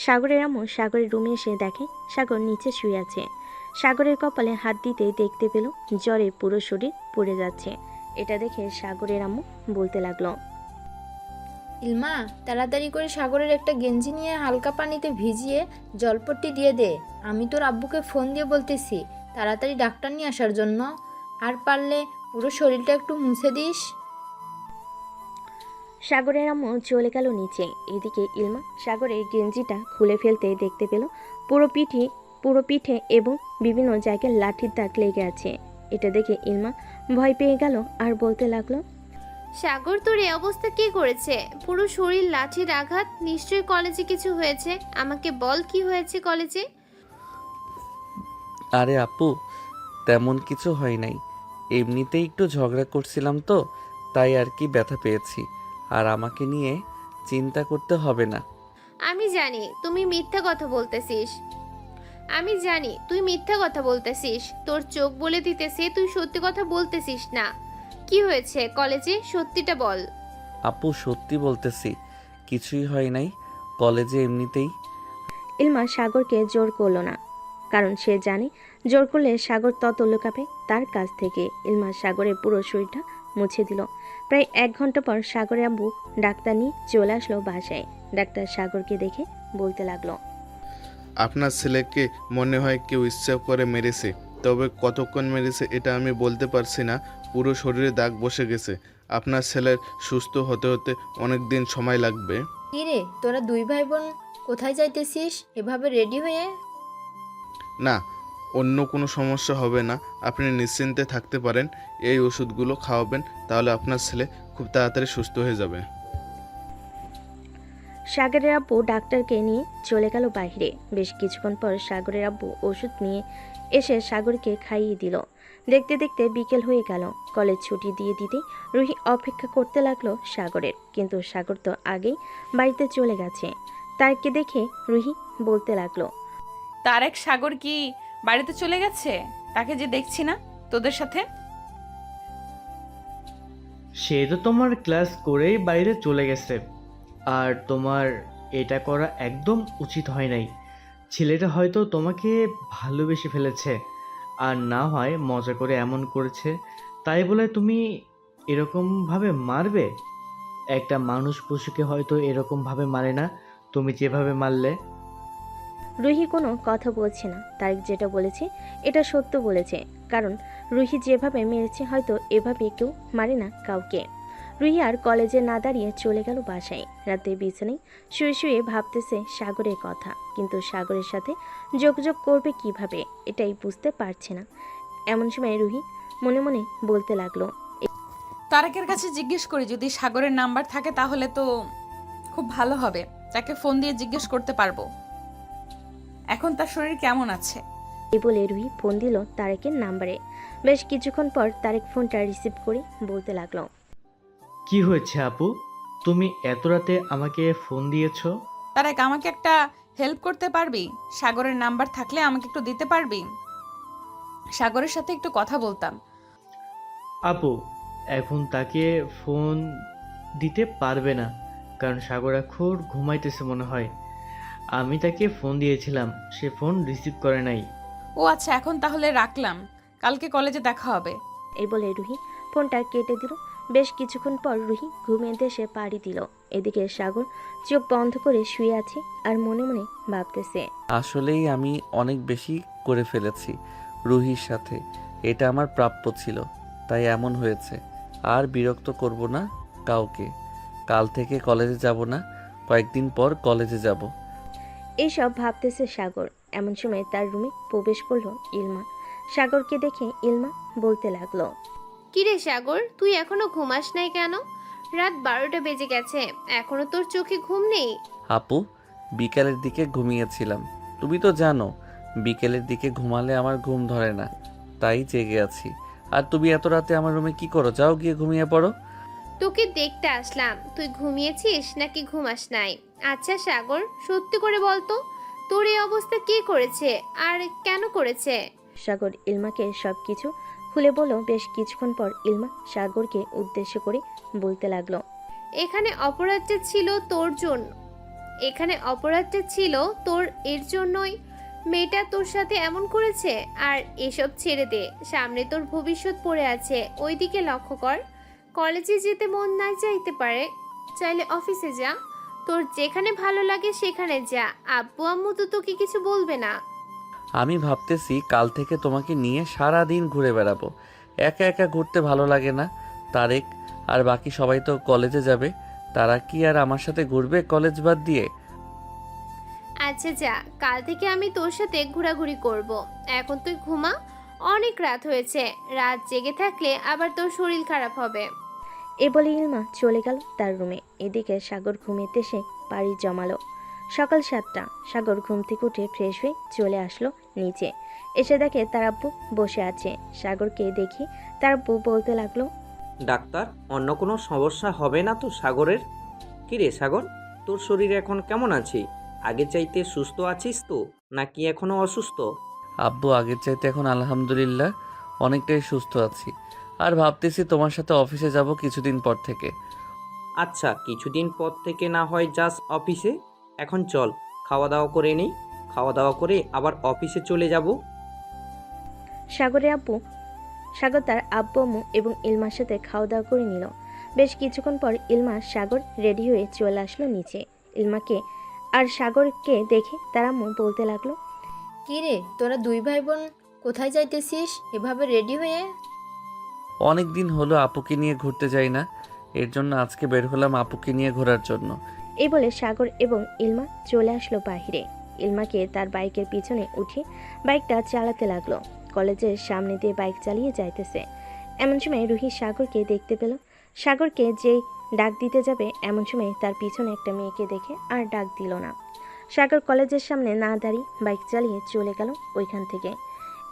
সাগরের আম্মু সাগরের রুমে এসে দেখে সাগর নিচে শুয়ে আছে। সাগরের কপালে হাত দিতে দেখতে পেল জ্বরে পুরো শরীর পুড়ে যাচ্ছে। এটা দেখে সাগরের আম্মু বলতে লাগলো, ইলমা, তাড়াতাড়ি করে সাগরের একটা গেঞ্জি নিয়ে হালকা পানিতে ভিজিয়ে জলপট্টি দিয়ে দে। আমি তোর আব্বুকে ফোন দিয়ে বলতেছি তাড়াতাড়ি ডাক্তার নিয়ে আসার জন্য। আর পারলে পুরো শরীরটা একটু মুছে দিস। সাগরের আম্মু চলে গেল নিচে। এদিকে ইলমা সাগরের গেঞ্জিটা খুলে ফেলতে দেখতে পেল পুরো পিঠে এবং বিভিন্ন জায়গায় লাঠির দাগ লেগে আছে। এটা দেখে ইলমা ভয় পেয়ে গেল আর বলতে লাগলো, সাগর, তোর এই অবস্থা কে করেছে? পুরো শরীর লাঠির আঘাত, নিশ্চয়ই কলেজে কিছু হয়েছে। আমাকে বল, কি হয়েছে কলেজে? আরে আপু, তেমন কিছু হয় নাই, এমনিতেই একটু ঝগড়া করছিলাম তো, তাই আর কি ব্যথা পেয়েছি। আর আমাকে নিয়ে চিন্তা করতে হবে না। আমি জানি তুমি মিথ্যা কথা বলতেছিস। আমি জানি তুই মিথ্যা কথা বলতেছিস। তোর চোখ বলে দিতেছে তুই সত্যি কথা বলতেছিস না। কি হয়েছে কলেজে, সত্যিটা বল। আপু, সত্যি বলতেছি, কিছুই হয় নাই, কলেজে এমনিতেই। ইলমা সাগরকে জোর করলো না, কারণ সে জানে জোর করলে সাগর তত লুকাবে তার কাছ থেকে। ইলমা সাগরের পুরো শরীরটা মুছে দিল। প্রায় 1 ঘন্টা পর সাগরের আব্বু ডাক্তার নিয়ে চলে আসলো বাসায়। ডাক্তার সাগরকে দেখে বলতে লাগলো, আপনার ছেলেকে মনে হয় কেউ ইচ্ছা করে মেরেছে। তবে কতক্ষণ মেরেছে এটা আমি বলতে পারছি না। পুরো শরীরে দাগ বসে গেছে। আপনার ছেলের সুস্থ হতে হতে অনেক দিন সময় লাগবে। কি রে, তোরা দুই ভাই বোন কোথায় যাইতেছিস এভাবে রেডি হয়ে? না, অন্য কোনো সমস্যা হবে না, আপনি নিশ্চিন্তে থাকতে পারেন। এই ওষুধগুলো খাওয়াবেন, তাহলে আপনার ছেলে খুব তাড়াতাড়ি সুস্থ হয়ে যাবে। সাগরের আব্বু ডাক্তারকে নিয়ে চলে গেল বাইরে। বেশ কিছুক্ষণ পর সাগরের আব্বু ওষুধ নিয়ে এসে সাগরকে খাইয়ে দিল। দেখতে দেখতে বিকেল হয়ে গেল। কলেজ ছুটি দিয়ে দিতেই রুহি অপেক্ষা করতে লাগলো সাগরের, কিন্তু সাগর তো আগেই বাড়িতে চলে গেছে। তারকে দেখে রুহি বলতে লাগলো, তারেক সাগর কি বাড়িতে চলে গেছে? তাকে যে দেখছি না তোদের সাথে। সে তো তোমার ক্লাস করেই বাইরে চলে গেছে, আর তোমার এটা করা একদম উচিত হয় নাই। ছেলেটা হয়তো তোমাকে ভালোবেসে ফেলেছে, আর না হয় মজা করে এমন করেছে। তাই বলে তুমি এরকমভাবে মারবে? একটা মানুষ পশুকে হয়তো এরকমভাবে মারে না, তুমি যেভাবে মারলে। রুহি কোনো কথা বলছে না। তারেক যেটা বলেছে এটা সত্য বলেছে, কারণ রুহি যেভাবে মেরেছে হয়তো এভাবে কেউ মারে না কাউকে। রুহি আর কলেজে না দাঁড়িয়ে চলে গেল বাসায়। রাতে বিছানায় শুয়ে শুয়ে ভাবতেছে সাগরের কথা, কিন্তু সাগরের সাথে যোগাযোগ করবে কিভাবে এটাই বুঝতে পারছে না। এমন সময় রুহি মনে মনে বলতে লাগলো, তারেকের কাছে জিজ্ঞেস করি, যদি সাগরের নাম্বার থাকে তাহলে তো খুব ভালো হবে। তাকে ফোন দিয়ে জিজ্ঞেস করতে পারবো এখন তার শরীর কেমন আছে। এই বলে রুহি ফোন দিল তারেকের নাম্বারে। বেশ কিছুক্ষণ পর তারেক ফোনটা রিসিভ করে বলতে লাগলো, কি হয়েছে আপু, তুমি এত রাতে আমাকে ফোন দিয়েছো? তারেক, আমাকে একটা হেল্প করতে পারবি? সাগরের নাম্বার থাকলে আমাকে একটু দিতে পারবি? সাগরের সাথে একটু কথা বলতাম। আপু, এখন তাকে ফোন দিতে পারবে না, কারণ সাগর এখন ঘুমাইতেছে মনে হয়। আমি তাকে ফোন দিয়েছিলাম, সে ফোন রিসিভ করে নাই। ও আচ্ছা, এখন তাহলে রাখলাম, কালকে কলেজে দেখা হবে। এই বলে রুহি ফোনটা কেটে দিল। বেশ কিছুক্ষণ পর রুহি ঘুমিয়ে দেশে পাড়ি দিল। এদিকে সাগর চোখ বন্ধ করে শুয়ে আছে আর মনে মনে ভাবতেছে, আসলেই আমি অনেক বেশি করে ফেলেছি রুহির সাথে। এটা আমার প্রাপ্য ছিল, তাই এমন হয়েছে। আর বিরক্ত করব না কাউকে। কাল থেকে কলেজে যাব না, কয়েকদিন পর কলেজে যাব। এইসব ভাবতেছে সাগর। এমন সময় তার রুমে প্রবেশ করলো ইলমা। সাগরকে দেখে ইলমা বলতে লাগলো, কিরে সাগর, তুই এখনো ঘুমাস নাই কেন? রাত 12টা বেজে গেছে, এখনো তোর চোখে ঘুম নেই? আপু, বিকেলের দিকে ঘুমিয়েছিলাম। তুমি তো জানো বিকেলের দিকে ঘুমালে আমার ঘুম ধরে না, তাই জেগে আছি। আর তুমি এত রাতে আমার রুমে কি করো? যাও গিয়ে ঘুমিয়ে পড়ো। তোকে দেখতে আসলাম, তুই ঘুমিয়েছিস নাকি ঘুমাস নাই? আচ্ছা সাগর, সত্যি করে বলতো, তোর এই অবস্থা কে করেছে আর কেন করেছে? সাগর ইলমাকে সবকিছু খুলে বলল। বেশ কিছুক্ষণ পর ইলমা সাগরকে উদ্দেশ্য করে বলতে লাগলো, এখানে অপরাধটা ছিল তোর জন্য, এখানে অপরাধটা ছিল তোর, এর জন্যই মেয়েটা তোর সাথে এমন করেছে। আর এসব ছেড়ে দে, সামনে তোর ভবিষ্যৎ পড়ে আছে, ওইদিকে লক্ষ্য কর। কলেজে যেতে মন না চাইতে পারে, চাইলে অফিসে যা, তোর যেখানে ভালো লাগে সেখানে যা, আব্বু আম্মু তো তোকে কিছু বলবে না। আমি ভাবতেছি কাল থেকে তোমাকে নিয়ে সারা দিন ঘুরে বেড়াবো। একা একা ঘুরতে ভালো লাগে না। তারেক আর বাকি সবাই তো কলেজে যাবে, তারা কি আর আমার সাথে ঘুরবে কলেজ বাদ দিয়ে? আচ্ছা যা, কাল থেকে আমি তোর সাথে ঘোরাঘুরি করব। এখন তুই ঘুমা, অনেক রাত হয়েছে, রাত জেগে থাকলে আবার তোর শরীর খারাপ হবে। এ বলে ইলমা চলে গেল তার রুমে। এদিকে সাগর ঘুমিয়ে এসে পাড়ি জমালো। সকাল 7টা। সাগর ঘুম থেকে উঠে ফ্রেশ হয়ে চলে আসলো নিচে। এসে দেখে তার আব্বু বসে আছে। সাগরকে দেখে তার আব্বু বলতে লাগলো, ডাক্তার, অন্য কোনো সমস্যা হবে না তো সাগরের? কিরে সাগর, তোর শরীর এখন কেমন আছে? আগে চাইতে সুস্থ আছিস তো, নাকি এখনো অসুস্থ? আব্বু, আগের চাইতে এখন আলহামদুলিল্লাহ অনেকটাই সুস্থ আছি। আর ভাবতেছি তোমার সাথে অফিসে যাব কিছুদিন পর থেকে। আচ্ছা, কিছুদিন পর থেকে না হয় যাস অফিসে। এখন চল খাওয়া দাওয়া করে নিই, খাওয়া দাওয়া করে আবার অফিসে চলে যাব। সাগর তার আব্বু আম্মু এবং ইলমার সাথে খাওয়া দাওয়া করে নিল। বেশ কিছুক্ষণ পর ইলমা সাগর রেডি হয়ে চলে আসলো নিচে। ইলমাকে আর সাগরকে দেখে তার আম্মু বলতে লাগলো, কি রে, তোরা দুই ভাই বোন কোথায় যাইতেছিস এভাবে রেডি হয়ে? অনেক দিন হলো আপুকে নিয়ে ঘুরতে যাই না, এর জন্য আজকে বের হলাম আপুকে নিয়ে ঘোরার জন্য। এই বলে সাগর এবং ইলমা চলে আসলো বাহিরে। ইলমাকে তার বাইকের পিছনে উঠিয়ে বাইকটা চালাতে লাগলো। কলেজের সামনে দিয়ে বাইক চালিয়ে যাইতেছে। এমন সময় রুহি সাগরকে দেখতে পেল। সাগরকে যেই ডাক দিতে যাবে এমন সময় তার পিছনে একটা মেয়েকে দেখে আর ডাক দিল না। সাগর কলেজের সামনে না দাঁড়িয়ে বাইক চালিয়ে চলে গেল ওইখান থেকে।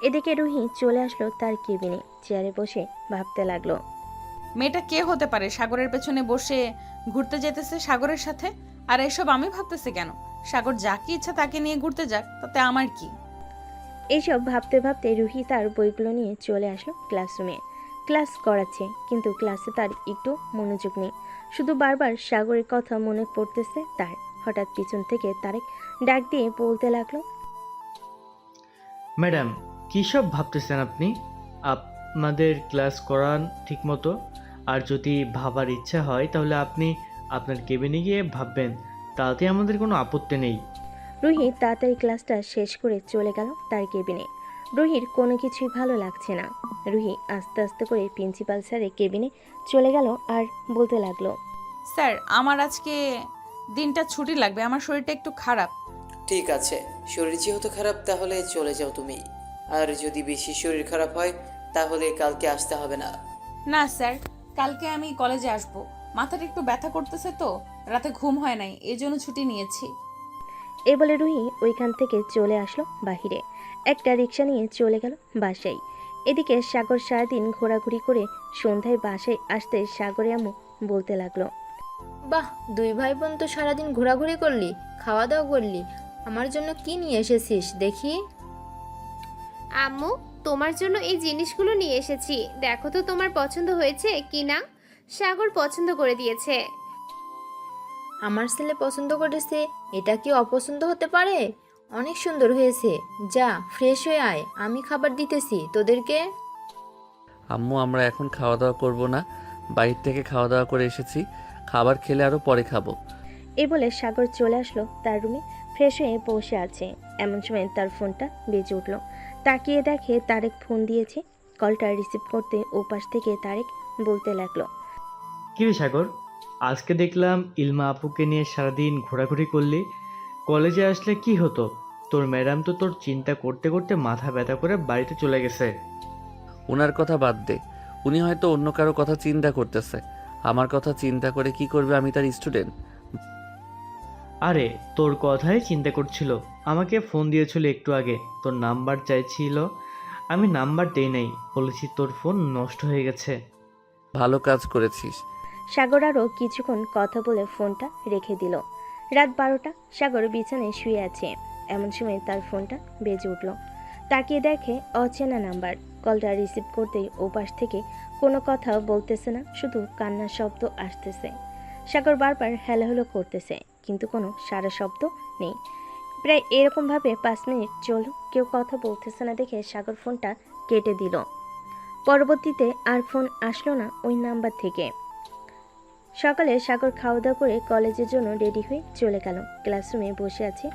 এদিকে রুহি চলে আসলো তার কেবিনে, চেয়ারে বসে ভাবতে লাগলো। মেয়েটা কে হতে পারে সাগরের পেছনে বসে ঘুরতে যেতেছে সাগরের সাথে? আর এসব আমি ভাবতেছি কেন? সাগর যাকে ইচ্ছা তাকে নিয়ে ঘুরতে যাক, তাতে আমার কি? এইসব ভাবতে ভাবতে রুহি তার বইগুলো নিয়ে চলে আসলো ক্লাসরুমে। ক্লাস করাচ্ছে, কিন্তু ক্লাসে তার একটু মনোযোগ নেই। শুধু বারবার সাগরের কথা মনে পড়তেছে তার। হঠাৎ পিছন থেকে তারেক ডাক দিয়ে বলতে লাগলো, ম্যাডাম, কী সব ভাবতেছেন আপনি? আপনাদের ক্লাস করান ঠিকমতো। আর যদি ভাবার ইচ্ছা হয় তাহলে আপনি আপনার কেবিনে গিয়ে ভাববেন, তাতে আমাদের কোনো আপত্তি নেই। রুহি তাড়াতাড়ি ক্লাসটা শেষ করে চলে গেল তার কেবিনে। রুহির কোনো কিছুই ভালো লাগছে না। রুহি আস্তে আস্তে করে প্রিন্সিপাল স্যারের কেবিনে চলে গেল আর বলতে লাগলো, স্যার, আমার আজকে দিনটা ছুটি লাগবে, আমার শরীরটা একটু খারাপ। ঠিক আছে, শরীর যেহেতু খারাপ তাহলে চলে যাও তুমি। আর যদি বেশি শরীর খারাপ হয় তাহলে কালকে আসতে হবে না। না স্যার, কালকে আমি কলেজে আসব। মাথাটা একটু ব্যথা করতেছে তো, রাতে ঘুম হয় নাই, এই জন্য ছুটি নিয়েছি। এ বলে রুহি ওইখান থেকে চলে আসলো বাহিরে। একটা রিক্সা নিয়ে চলে গেল বাসায়। এদিকে সাগর সারাদিন ঘোরাঘুরি করে সন্ধ্যায় বাসায় আসতে সাগরে আম্মু বলতে লাগলো, বাহ, দুই ভাই বোন তো সারাদিন ঘোরাঘুরি করলি, খাওয়া দাওয়া করলি। আমার জন্য কি নিয়ে এসেছিস দেখি? আম্মু, তোমার জন্য এই জিনিসগুলো নিয়ে এসেছি, দেখো তো তোমার পছন্দ হয়েছে কি না। সাগর পছন্দ করে দিয়েছে। আমার ছেলে পছন্দ করেছে, এটা কি অপছন্দ হতে পারে? অনেক সুন্দর হয়েছে। যা ফ্রেশ হয়ে আয়, আমি খাবার দিতেছি তোদেরকে। আম্মু, আমরা এখন খাওয়া দাওয়া করব না, বাইরে থেকে খাওয়া দাওয়া করে এসেছি, খাবার খেলে আরও পরে খাবো। এই বলে সাগর চলে আসলো তার রুমে। ফ্রেশ হয়ে বসে আছে। এমন সময় তার ফোনটা বেজে উঠল। তাকিয়ে দেখে তারেক ফোন দিয়েছে। কলটা রিসিভ করতে ওপাশ থেকে তারেক বলতে লাগলো, কী রে সাগর, আজকে দেখলাম ইলমা আপুকে নিয়ে সারাদিন ঘোরাঘুরি করলি। কলেজে আসলে কি হতো? তোর ম্যাডাম তো তোর চিন্তা করতে করতে মাথা ব্যথা করে বাড়িতে চলে গেছে। ওনার কথা বাদ দে, উনি হয়তো অন্য কারো কথা চিন্তা করতেছে। আমার কথা চিন্তা করে কি করবে? আমি তার স্টুডেন্ট। আরে তোর কথাই চিন্তা করছিল, আমাকে ফোন দিয়েছিল একটু আগে, তোর নাম্বার চাইছিল, আমি নাম্বার দেই নাই, বলেছি তোর ফোন নষ্ট হয়ে গেছে। ভালো কাজ করেছিস। সাগর আরও কিছুক্ষণ কথা বলে ফোনটা রেখে দিল। রাত 12টা, সাগর বিছানায় শুয়ে আছে। এমন সময় তার ফোনটা বেজে উঠল। তাকিয়ে দেখে অচেনা নাম্বার। কলটা রিসিভ করতেই ওপাশ থেকে কোনো কথা বলতেছে না, শুধু কান্নার শব্দ আসতেছে। সাগর বারবার হ্যালো হ্যালো করতেছে, কিন্তু কোনো সারা শব্দ নেই। প্রায় এরকমভাবে 5 মিনিট চলল, কেউ কথা বলতেছে না দেখে সাগর ফোনটা কেটে দিল। পরবর্তীতে আর ফোন আসলো না ওই নাম্বার থেকে। সকালে সাগর খাওয়া দাওয়া করে কলেজের জন্য রেডি হয়ে চলে গেল। ক্লাসরুমে বসে আছে।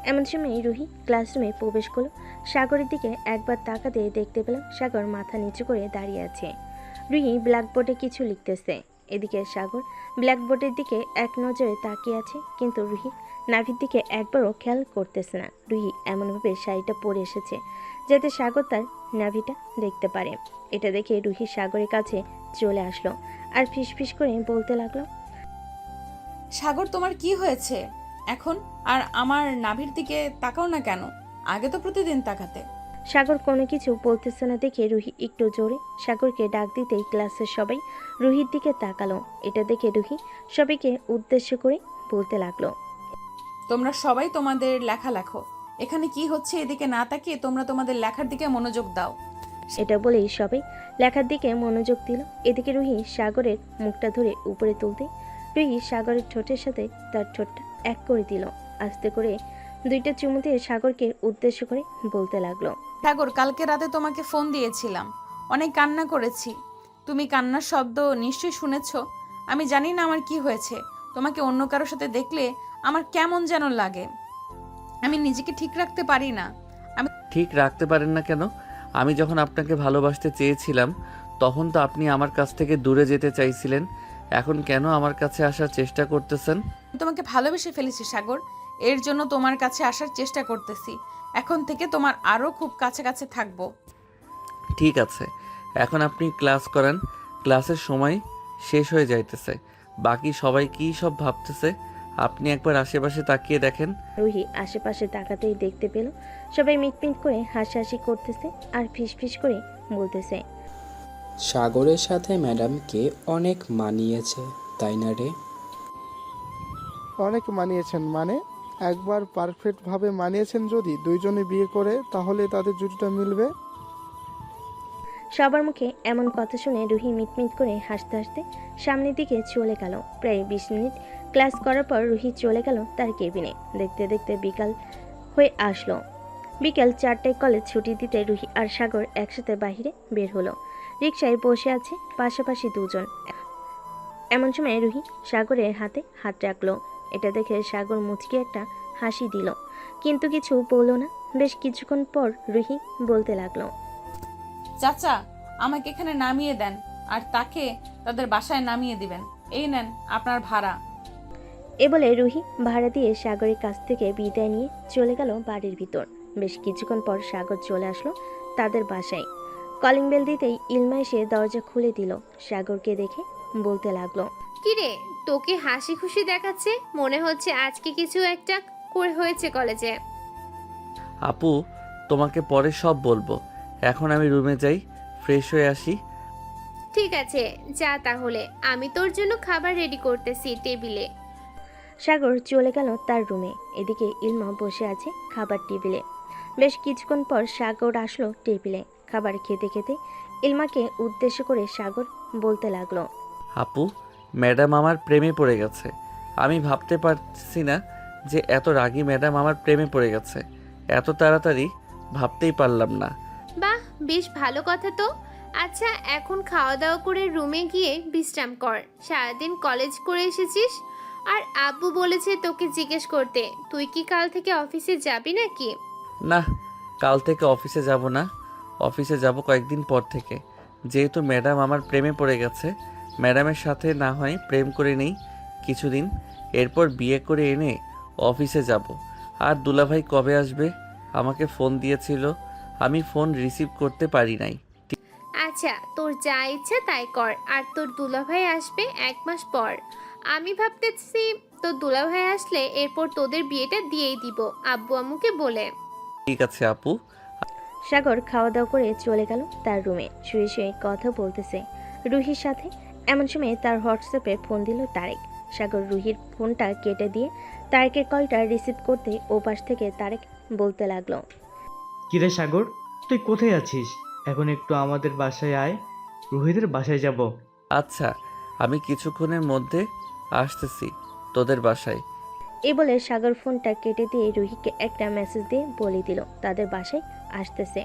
এমন সময় রুহি ক্লাসরুমে প্রবেশ করলো। সাগরের দিকে একবার তাকাতে দেখতে পেলাম সাগর মাথা নিচু করে দাঁড়িয়ে আছে। রুহি ব্ল্যাকবোর্ডে কিছু লিখতেছে। এদিকে সাগর ব্ল্যাকবোর্ডের দিকে এক নজরে তাকিয়ে আছে, কিন্তু রুহি নাভির দিকে একবারও খেয়াল করতেছে না। রুহি এমনভাবে শাড়িটা পরে এসেছে যাতে সাগর তার নাভিটা দেখতে পারে। এটা দেখে রুহি সাগরের কাছে চলে আসলো আর ফিসফিস করে বলতে লাগলো, সাগর, তোমার কি হয়েছে এখন? আর আমার নাভির দিকে তাকাও না কেন? আগে তো প্রতিদিন তাকাতে। সাগর কোনো কিছু বলতেছে না দেখে রুহি একটু জোরে সাগরকে ডাক দিতেই ক্লাসের সবাই রুহির দিকে তাকালো। এটা দেখে রুহি সবাইকে উদ্দেশ্য করে বলতে লাগলো, তোমরা সবাই তোমাদের লেখা লেখো। এখানে কি হচ্ছে এদিকে না তাকিয়ে তোমরা তোমাদের লেখার দিকে মনোযোগ দাও। এটা বলেই সবাই লেখার দিকে মনোযোগ দিল। এদিকে রুহি সাগরের মুখটা ধরে উপরে তুলতে রুহি সাগরের ঠোঁটের সাথে তার ঠোঁটটা এক করে দিল। আস্তে করে 2টা চুমু দিয়ে সাগরকে উদ্দেশ্য করে বলতে লাগলো, সাগর, কালকে রাতে তোমাকে ফোন দিয়েছিলাম, অনেক কান্না করেছি। তুমি কান্নার শব্দ নিশ্চয়ই শুনেছ। আমি জানি না আমার কি হয়েছে, তোমাকে অন্য কারোর সাথে দেখলে আমার কেমন যেন লাগে। আমি নিজেকে ঠিক রাখতে পারি না। ঠিক রাখতে পারেন না কেন? আমি যখন আপনাকে ভালোবাসতে চেয়েছিলাম তখন তো আপনি আমার কাছ থেকে দূরে যেতে চাইছিলেন। এখন কেন আমার কাছে আসার চেষ্টা করতেছেন? আমি তোমাকে ভালোবেসে ফেলেছি সাগর, এর জন্য তোমার কাছে আসার চেষ্টা করতেছি। এখন থেকে তোমার আরও খুব কাছে কাছে থাকবো। ঠিক আছে, এখন আপনি ক্লাস করান। ক্লাসের সময় শেষ হয়ে যাইতেছে। বাকি সবাই কী সব ভাবতেছে আপনি একবার আশেপাশে তাকিয়ে দেখেন। রুহি আশেপাশে তাকাতেই দেখতে পেল সবাই মিটমিট করে হাসাহাসি করতেছে আর ফিসফিস করে বলতেছে, সাগরের সাথে ম্যাডামকে অনেক মানিয়েছে, তাই না রে? অনেক মানিয়েছেন মানে? একবার পারফেক্টভাবে মানিয়েছেন। যদি দুইজনে বিয়ে করে তাহলে তাদের জুটিটা মিলবে। সবার মুখে এমন কথা শুনে রুহি মিটমিট করে হাসতে হাসতে সামনের দিকে চলে গেল। প্রায় 20 মিনিট ক্লাস করার পর রুহি চলে গেল তার কেবিনে। দেখতে দেখতে বিকাল হয়ে আসলো। বিকাল 4টায় কলেজ ছুটি দিতে রুহি আর সাগর একসাথে বাইরে বের হলো। রিকশায় বসে আছে পাশাপাশি দুজন। এমন সময় রুহি সাগরের হাতে হাত রাখলো। এটা দেখে সাগর মুচকি একটা হাসি দিল, কিন্তু কিছু বলল না। বেশ কিছুক্ষণ পর রুহি বলতে লাগলো, চাচা, আমাকে এখানে নামিয়ে দেন আর তাকে তাদের বাসায় নামিয়ে দিবেন। এই নেন আপনার ভাড়া। এ বলে রুহি ভাড়া দিয়ে সাগরের কাছ থেকে বিদায় নিয়ে চলে গেল বাড়ির ভিতর। বেশ কিছুক্ষণ পর সাগর চলে আসলো তাদের বাসায়। কলিং বেল দিতেই ইলমা এসে দরজা খুলে দিল। সাগরকে দেখে বলতে লাগলো, কিরে, তোকে হাসি খুশি দেখাচ্ছে, মনে হচ্ছে আজকে কিছু একটা করে হয়েছে কলেজে। আপু, তোমাকে পরে সব বলবো। এখন আমি রুমে যাই, ফ্রেশ হয়ে আসি। ঠিক আছে, যা তাহলে, আমি তোর জন্য খাবার রেডি করতেছি টেবিলে। সাগর চলে গেল তার রুমে। এদিকে ইলমা বসে আছে খাবার টেবিলে। বেশ কিছুক্ষণ পর সাগর আসলো টেবিলে। খাবার খেতে খেতে ইলমাকে উদ্দেশ্য করে সাগর বলতে লাগলো, আপু, ম্যাডাম আমার প্রেমে পড়ে গেছে। আমি ভাবতে পারছি না যে এত রাগী ম্যাডাম আমার প্রেমে পড়ে গেছে। এত তাড়াতাড়ি ভাবতেই পারলাম না। বাহ, বেশ ভালো কথা তো। আচ্ছা, এখন খাওয়া দাওয়া করে রুমে গিয়ে বিশ্রাম কর। সারাদিন কলেজ করে এসেছিস। আর আব্বু বলেছে তোকে জিজ্ঞেস করতে, তুই কি কাল থেকে অফিসে যাবি নাকি? না, কাল থেকে অফিসে যাব না। অফিসে যাব কয়েকদিন পর থেকে। যেহেতু ম্যাডাম আমার প্রেমে পড়ে গেছে, ম্যাডামের সাথে না হয় প্রেম করে নেই কিছুদিন, এরপর বিয়ে করে এনে অফিসে যাব। আর দুলাভাই কবে আসবে? আমাকে ফোন দিয়েছিল, আমি ফোন রিসিভ করতে পারি নাই। আচ্ছা, তোর যা ইচ্ছা তাই কর। আর তোর দুলাভাই আসবে 1 মাস পর। আমি ভাবতেছি তোর দুলাভাই আসলে এরপর তোদের বিয়েটা দিয়েই দিব আব্বু আম্মুকে বলে। ঠিক আছে আপু। সাগর খাওয়া দাওয়া করে চলে গেল তার রুমে। শুয়ে শুয়ে কথা বলতেছে রুহির সাথে। এমন সময় তার হোয়াটসঅ্যাপে ফোন দিল তারেক। সাগর রুহির ফোনটা কেটে দিয়ে তারেকের কলটা রিসিভ করতে ওপাশ থেকে তারেক বলতে লাগলো, কিরে সাগর, তুই কোথায় আছিস? এখন একটু আমাদের বাসায় আয়, রুহিদের বাসায় যাব। আচ্ছা, আমি কিছুক্ষণের মধ্যে আসতেছি তোদের বাসায়। এই বলে সাগর ফোনটা কেটে দিয়ে রুহিকে একটা মেসেজ দিয়ে বলে দিল তাদের বাসায় আসতেছে।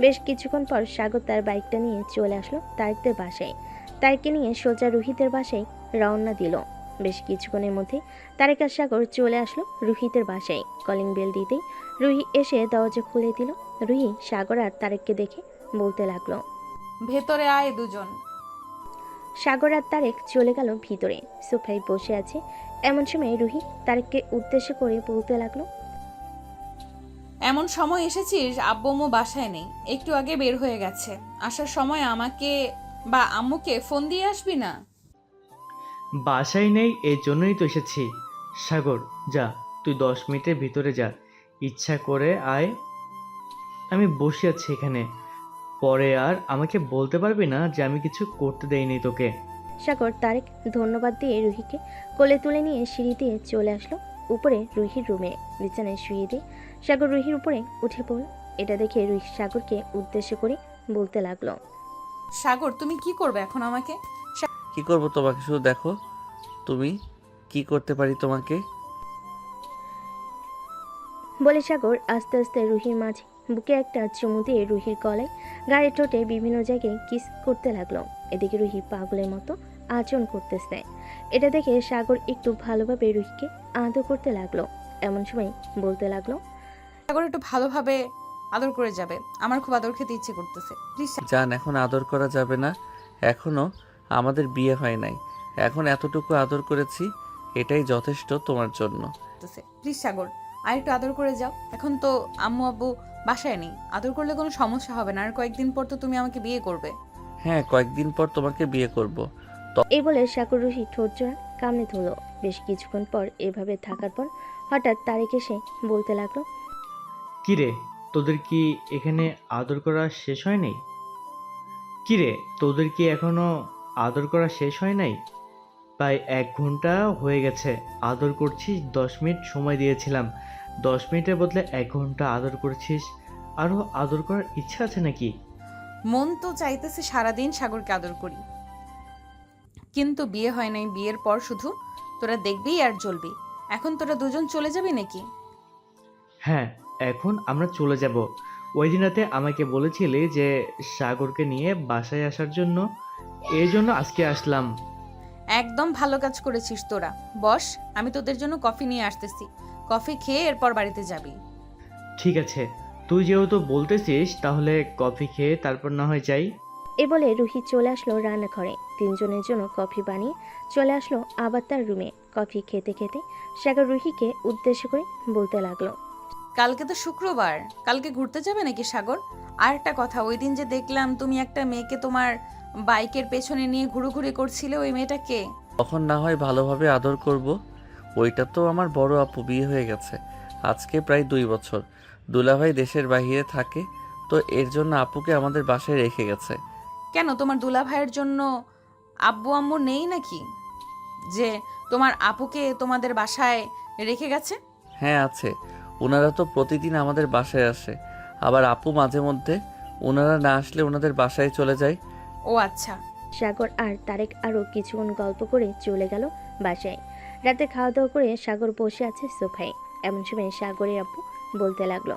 বেশ কিছুক্ষণ পর সাগর তার বাইকটা নিয়ে চলে আসলো তারেকদের বাসায়। তারেককে নিয়ে সোজা রুহিদের বাসায় রওনা দিল। বেশ কিছুক্ষণের মধ্যে তারেক আর সাগর চলে আসলো রুহিদের বাসায়। কলিং বেল দিতেই রুহি এসে দরজা খুলে দিল। রুহি সাগর আর তারেককে দেখে বলতে লাগলো, ভেতরে আয় দুজন। সাগর আর তারেক চলে গেল ভিতরে। সোফায় বসে আছে। এমন সময় রুহি তারেককে উদ্দেশ্য করে বলতে লাগলো, এমন সময় এসেছিস, আব্বু আম্মু বাসায় নেই, একটু আগে বের হয়ে গেছে। আসার সময় আমাকে বা আম্মুকে ফোন দিয়ে আসবি না? বাসায় নেই, এই জন্যই তো এসেছি। সাগর, যা, তুই 10 মিনিটের ভিতরে যা, ইচ্ছা করে আয়। আমি বসে আছি এখানে, পরে আর আমাকে বলতে পারবি না যে আমি কিছু করতে দেইনি তোকে। সাগর তারেক ধন্যবাদ দিয়ে রুহিকে কোলে তুলে নিয়ে সিঁড়ি দিয়ে চলে আসলো উপরে রুহির রুমে। বিছানায় শুয়ে দিয়ে সাগর রুহির উপরে উঠে পড়ল। এটা দেখে রুহি সাগরকে উদ্দেশ্য করে বলতে লাগলো, সাগর, তুমি কি করবে এখন আমাকে? কি করব তোমাকে? শুধু দেখো তুমি কি করতে পারি তোমাকে। বলে সাগর আস্তে আস্তে রুহির মাঝে বুকে একটা চুমু দিয়ে রুহির গলায় গায়ে ঠোঁটে বিভিন্ন জায়গায় কিস করতে লাগলো। এদিকে রুহি পাগলের মতো আচরণ করতেছে। এটা দেখে সাগর একটু ভালোভাবে রুহিকে আদর করতে লাগলো। এমন সময় বলতে লাগলো, সাগর, একটু ভালোভাবে আদর করে যাবে। আমার খুব আদর খেতে ইচ্ছে করতেছে। প্লিজ জান, এখন আদর করা যাবে না। এখনো আমাদের বিয়ে হয় নাই। এখন এতটুকু আদর করেছি, এটাই যথেষ্ট তোমার জন্য। প্লিজ সাগর, আর একটু আদর করে যাও। এখন তো আম্মু আব্বু বাসায় নেই, আদর করলে কোনো সমস্যা হবে না। আর কয়েকদিন পর তো তুমি আমাকে বিয়ে করবে। হ্যাঁ, কয়েকদিন পর তোমাকে বিয়ে করব। এই বলে সাগর রুহি ঠোঁটজোড়া কামড়ে ধরল। বেশ কিছুক্ষণ পর এভাবে থাকার পর হঠাৎ তারেক এসে বলতে লাগলো, কিরে, তোদের কি এখানে আদর করা শেষ হয় নাই? কিরে, তোদের কি এখনো আদর করা শেষ হয় নাই? প্রায় 1 ঘন্টা হয়ে গেছে আদর করছিস। 10 মিনিট সময় দিয়েছিলাম, 10 মিনিটের বদলে 1 ঘন্টা আদর করছিস। আরও আদর করার ইচ্ছা আছে নাকি? মন তো চাইতেছে সারাদিন সাগরকে আদর করি, কিন্তু বিয়ে হয় নাই। বিয়ের পর শুধু তোরা দেখবি আর জ্বলবি। এখন তোরা দুজন চলে যাবি নাকি? হ্যাঁ, এখন আমরা চলে যাব। ওই দিন রাতে আমাকে বলেছিলি যে সাগরকে নিয়ে বাসায় আসার জন্য, এই জন্য আজকে আসলাম। একদম ভালো কাজ করেছিস তোরা। বস, আমি তোদের জন্য কফি নিয়ে আসতেছি। কফি খেয়ে এরপর বাড়িতে যাবি। ঠিক আছে, তুই যেহেতু বলতেছিস তাহলে কফি খেয়ে তারপর না হয় যাই। এ বলে রুহি চলে আসলো রান্নাঘরে। তিনজনের জন্য কফি বানিয়ে চলে আসলো আবার তার রুমে। কফি খেতে খেতে সাগর রুহিকে উদ্দেশ্য করে বলতে লাগলো, কালকে তো শুক্রবার, কালকে ঘুরতে যাবে নাকি সাগর? আর একটা কথা, ওই দিন যে দেখলাম তুমি একটা মেয়েকে তোমার বাইকের পেছনে নিয়ে ঘুরোঘুরি করছিলে, ওই মেয়েটা কে? তখন না হয় ভালোভাবে আদর করব। ওইটা তো আমার বড় আপু, বিয়ে হয়ে গেছে আজকে প্রায় 2 বছর। দুলাভাই দেশের বাইরে থাকে, তো এর জন্য আপুকে আমাদের বাসায় রেখে গেছে। কেন, তোমার দুলা ভাইয়ের জন্য আব্বু আম্মু নেই নাকি, যে তোমার আপুকে তোমাদের বাসায় রেখে গেছে? হ্যাঁ আছে, ওনারা তো প্রতিদিন আমাদের বাসায় আসে। আবার আপু মাঝে মধ্যে ওনারা না আসলে ওনাদের বাসায় চলে যায়। ও আচ্ছা। সাগর আর তারেক আরও কিছুক্ষণ গল্প করে চলে গেল বাসায়। রাতে খাওয়া দাওয়া করে সাগর বসে আছে সোফায়। এমন সময় সাগরের আব্বু বলতে লাগলো,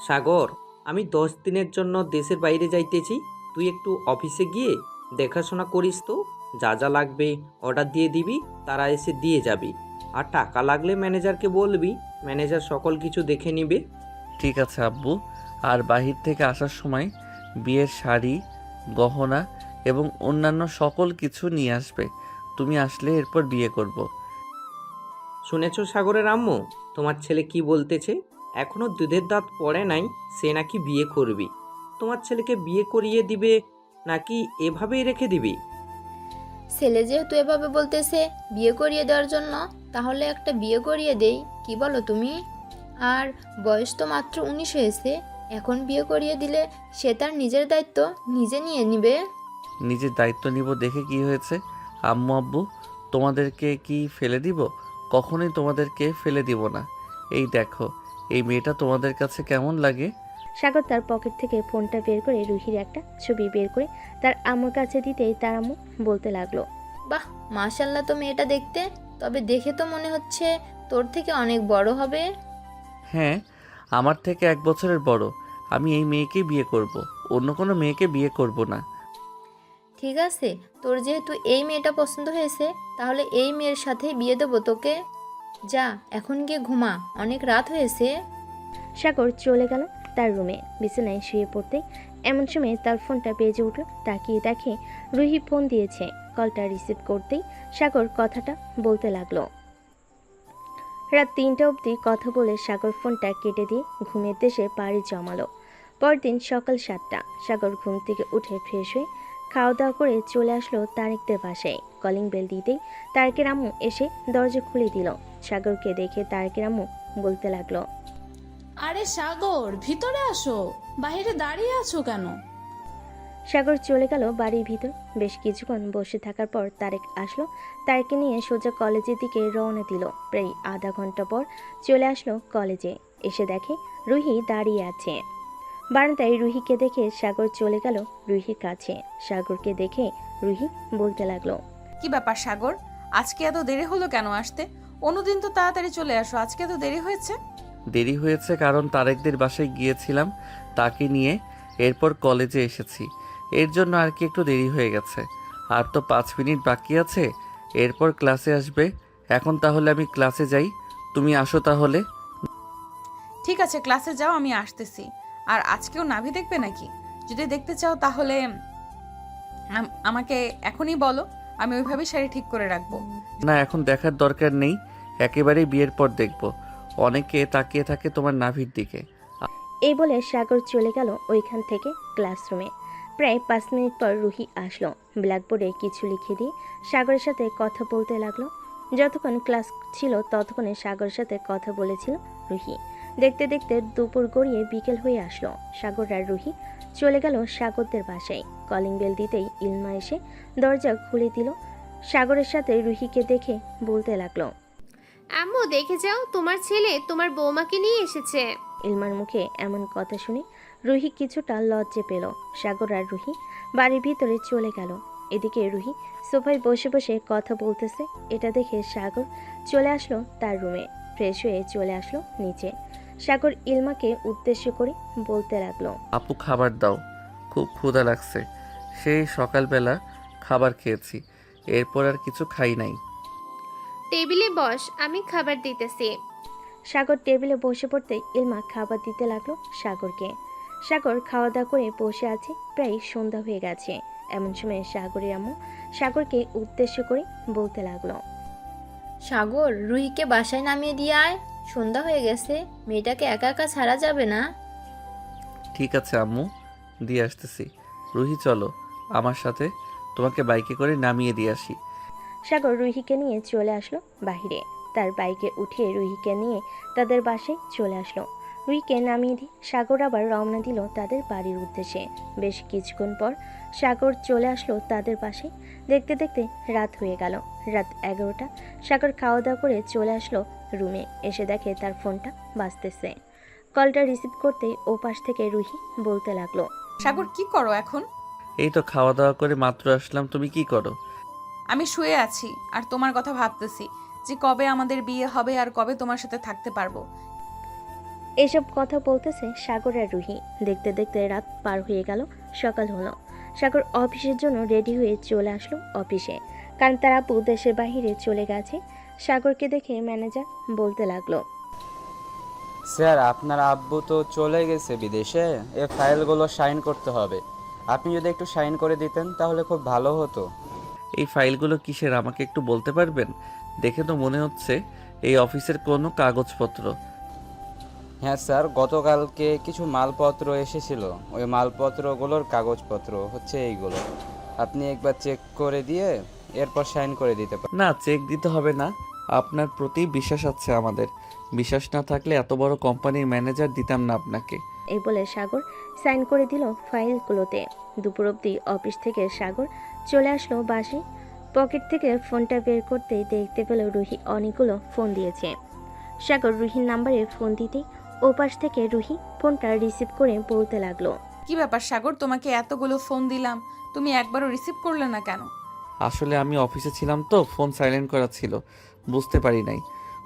সাগর, আমি 10 দিনের জন্য দেশের বাইরে যাইতেছি। তুই একটু অফিসে গিয়ে দেখাশোনা করিস তো। যা যা লাগবে অর্ডার দিয়ে দিবি, তারা এসে দিয়ে যাবি। আর টাকা লাগলে ম্যানেজারকে বলবি, ম্যানেজার সকল কিছু দেখে নিবে। ঠিক আছে আব্বু। আর বাহির থেকে আসার সময় বিয়ের শাড়ি, গহনা এবং অন্যান্য সকল কিছু নিয়ে আসবে। তুমি আসলে এরপর বিয়ে করব। শুনেছো সাগরের আম্মু, তোমার ছেলে কি বলতেছে? এখনো দুধের দাঁত পড়ে নাই, সে নাকি বিয়ে করবি। তোমার ছেলেকে বিয়ে করিয়ে দিবে নাকি এভাবেই রেখে দিবি? ছেলে যেহেতু এভাবে বলতেছে বিয়ে করিয়ে দেওয়ার জন্য, তাহলে একটা বিয়ে করিয়ে দেই, কি বলো তুমি? আর বয়স তো মাত্র 19 হয়েছে। এখন বিয়ে করিয়ে দিলে সে তার নিজের দায়িত্ব নিজে নিয়ে নিবে। নিজের দায়িত্ব নিব দেখে কি হয়েছে? আম্মু আব্বু তোমাদেরকে কি ফেলে দিব? কখনোই তোমাদেরকে ফেলে দিব না। এই দেখো, এই মেয়েটা তোমাদের কাছে কেমন লাগে? সাগর তার পকেট থেকে ফোনটা বের করে রুহির একটা ছবি বের করে তার আম্মুর কাছে দিতেই তার আম্মু বলতে লাগলো, বাহ, মাশাল্লাহ তো মেয়েটা দেখতে। তবে দেখে তো মনে হচ্ছে তোর থেকে অনেক বড় হবে। হ্যাঁ, আমার থেকে 1 বছরের বড়। আমি এই মেয়েকে বিয়ে করব, অন্য কোনো মেয়েকে বিয়ে করব না। ঠিক আছে, তোর যেহেতু এই মেয়েটা পছন্দ হয়েছে, তাহলে এই মেয়ের সাথেই বিয়ে দেবো তোকে। যা, এখন গিয়ে ঘুমা, অনেক রাত হয়েছে। সাগর চলে গেল তার রুমে। বিছানায় শুয়ে পড়তেই এমন সময় তার ফোনটা বেজে উঠল। তাকিয়ে দেখে রুহি ফোন দিয়েছে। কলটা রিসিভ করতেই সাগর কথাটা বলতে লাগলো। রাত 3টা অবধি কথা বলে সাগর ফোনটা কেটে দিয়ে ঘুমের দেশে পাড়ি জমালো। পরদিন সকাল 7টা। সাগর ঘুম থেকে উঠে ফ্রেশ হয়ে খাওয়া দাওয়া করে চলে আসলো তারেকদের বাসায়। কলিং বেল দিতেই তারেকের আম্মু এসে দরজা খুলে দিল। সাগরকে দেখে তারেকের আম্মু বলতে লাগলো, আরে সাগর, ভিতরে আসো, বাইরে দাঁড়িয়ে আছো কেন? সাগর চলে গেল বাড়ির ভিতর। বেশ কিছুক্ষণ বসে থাকার পর তারেক আসলো। তারেককে নিয়ে সোজা কলেজের দিকে রওনা দিল। প্রায় আধা ঘন্টা পর চলে আসলো কলেজে। এসে দেখে রুহি দাঁড়িয়ে আছে বারান্দায়। রুহিকে দেখে সাগর চলে গেল রুহির কাছে। সাগরকে দেখে রুহি বলতে লাগলো, কি ব্যাপার সাগর, আজকে এত দেরি হলো কেন আসতে? অন্যদিন তো তাড়াতাড়ি চলে আসো, আজকে এত দেরি হয়েছে? দেরি হয়েছে কারণ তারেকদের বাসায় গিয়েছিলাম তাকে নিয়ে, এরপর কলেজে এসেছি। এর জন্য আর কি একটু দেরি হয়ে গেছে। আর তো 5 মিনিট বাকি আছে, এরপর ক্লাসে আসবে। এখন তাহলে আমি ক্লাসে যাই, তুমি আসো তাহলে। ঠিক আছে, ক্লাসে যাও, আমি আসতেছি। আর আজকেও নাভি দেখবে নাকি? যদি দেখতে চাও তাহলে আমাকে এখনই বলো, আমি ওইভাবেই শাড়ি ঠিক করে রাখবো। না, এখন দেখার দরকার নেই, একেবারেই বিয়ের পর দেখব। অনেকে তাকিয়ে থাকে তোমার নাভির দিকে। এই বলে সাগর চলে গেল ওইখান থেকে ক্লাসরুমে। প্রায় 5 মিনিট পর রুহি আসলো। ব্ল্যাকবোর্ডে কিছু লিখে দিয়ে সাগরের সাথে কথা বলতে লাগলো। যতক্ষণ ক্লাস ছিল ততক্ষণে সাগরের সাথে কথা বলেছিল রুহি। দেখতে দেখতে দুপুর গড়িয়ে বিকেল হয়ে আসলো। সাগর আর রুহি চলে গেল সাগরদের বাসায়। কলিং বেল দিতেই ইলমা এসে দরজা খুলে দিল। সাগরের সাথে রুহিকে দেখে বলতে লাগলো, আম্মু দেখে যাও, তোমার ছেলে তোমার বৌমাকে নিয়ে এসেছে। ইলমার মুখে এমন কথা শুনে রুহি কিছুটা লজ্জে পেল। সাগর আর রুহি বাড়ির ভিতরে চলে গেল। এদিকে রুহি সোফায় বসে বসে কথা বলতেছে। এটা দেখে সাগর চলে আসলো তার রুমে। ফ্রেশ হয়ে চলে আসলো নিচে। সাগর ইলমাকে উদ্দেশ্য করে বলতে লাগলো, আপু খাবার দাও, খুব ক্ষুধা লাগছে। সেই সকালবেলা খাবার খেয়েছি, এরপর আর কিছু খাই নাই। টেবিলে বস, আমি খাবার দিতেছি। সাগর টেবিলে বসে পড়তে ইলমা খাবার দিতে লাগলো সাগরকে। সাগর খাওয়া দাওয়া করে বসে আছে। প্রায় সন্ধ্যা হয়ে গেছে। এমন সময় সাগরের আম্মু সাগরকে উদ্দেশ্য করে বলতে লাগলো, সাগর, রুহিকে বাসায় নামিয়ে দিয়ে আয়, সন্ধ্যা হয়ে গেছে, মেয়েটাকে একা একা ছাড়া যাবে না। ঠিক আছে আম্মু, দিয়ে আসতেছি। রুহি চলো আমার সাথে, তোমাকে বাইকে করে নামিয়ে দিয়ে আসি। সাগর রুহিকে নিয়ে চলে আসলো বাহিরে। তার বাইকে উঠিয়ে রুহিকে নিয়ে তাদের বাসায় চলে আসলো। রুহিকে নামিয়ে দিয়ে সাগর আবার রওনা দিল তাদের বাড়ির উদ্দেশ্যে। বেশ কিছুক্ষণ পর সাগর চলে আসলো তাদের বাসায়। দেখতে দেখতে রাত হয়ে গেল। রাত 11টা। সাগর খাওয়া দাওয়া করে চলে আসলো রুমে। এসে দেখে তার ফোনটা বাজতেছে। কলটা রিসিভ করতেই ও পাশ থেকে রুহি বলতে লাগলো, সাগর কি করো এখন? এই তো খাওয়া দাওয়া করে মাত্র আসলাম, তুমি কি করো? আমি শুয়ে আছি আর তোমার কথা ভাবতেছি যে কবে আমাদের বিয়ে হবে আর কবে তোমার সাথে থাকতে পারবো। এসব কথা বলতেছে সাগর আর রুহি। দেখতে দেখতে রাত পার হয়ে গেল, সকাল হলো। সাগর অফিসের জন্য রেডি হয়ে চলে আসলো অফিসে, কারণ তার আপু দেশের বাইরে চলে গেছে। সাগরকে দেখে ম্যানেজার বলতে লাগলো, স্যার, আপনার আব্বু তো চলে গেছে বিদেশে, এই ফাইলগুলো সাইন করতে হবে। আপনি যদি একটু সাইন করে দিতেন তাহলে খুব ভালো হতো। এই ফাইলগুলো কিসের আমাকে একটু বলতে পারবেন? দেখে তো মনে হচ্ছে এই অফিসের কোনো কাগজপত্র। হ্যাঁ স্যার, গতকালকে কিছু মালপত্র এসেছিল, ওই মালপত্রগুলোর কাগজপত্র হচ্ছে এইগুলো। আপনি একবার চেক করে দিয়ে এরপর সাইন করে দিতে পারেন। না, চেক দিতে হবে না, আপনার প্রতি বিশ্বাস আছে আমাদের। বিশ্বাস না থাকলে এত বড় কোম্পানির ম্যানেজার দিতাম না আপনাকে। এই বলে সাগর সাইন করে দিল ফাইলগুলোতে। দুপুর অবধি অফিস থেকে সাগর চলে আসলো বাসায়। পকেট থেকে ফোনটা বের করতেই দেখতে পেল রুহি অনেকগুলো ফোন দিয়েছে। সাগর রুহির নাম্বারে ফোন দিতেই ওপাশ থেকে রুহি ফোনটা রিসিভ করে বলতে লাগলো, কি ব্যাপার সাগর, তোমাকে এতগুলো ফোন দিলাম, তুমি একবারও রিসিভ করলে না কেন? আসলে আমি অফিসে ছিলাম তো, ফোন সাইলেন্ট করা ছিল, বুঝতে পারি নাই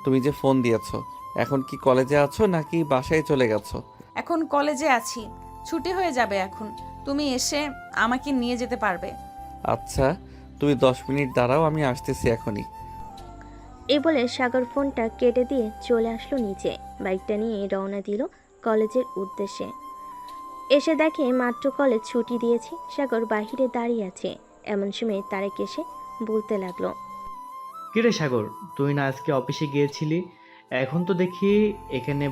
তুমি যে ফোন দিয়েছো। এখন কি কলেজে আছো নাকি বাসায় চলে গেছো? এখন কলেজে আছি, ছুটি হয়ে যাবে এখন, তুমি এসে আমাকে নিয়ে যেতে পারবে। আচ্ছা, তুমি 10 মিনিট দাঁড়াও, আমি আসতেছি এখনই। এই বলে সাগর ফোনটা কেটে দিয়ে চলে আসলো নিচে। বাইকটা নিয়ে রওনা দিল কলেজের উদ্দেশ্যে। এসে দেখে মাত্র কলেজ ছুটি দিয়েছে। সাগর বাহিরে দাঁড়িয়ে আছে। এমন সময় তারেক এসে বলতে লাগলো, কিরে সাগর, তুই না আজকে অফিসে গিয়েছিলি, এখন তো দেখি এখানে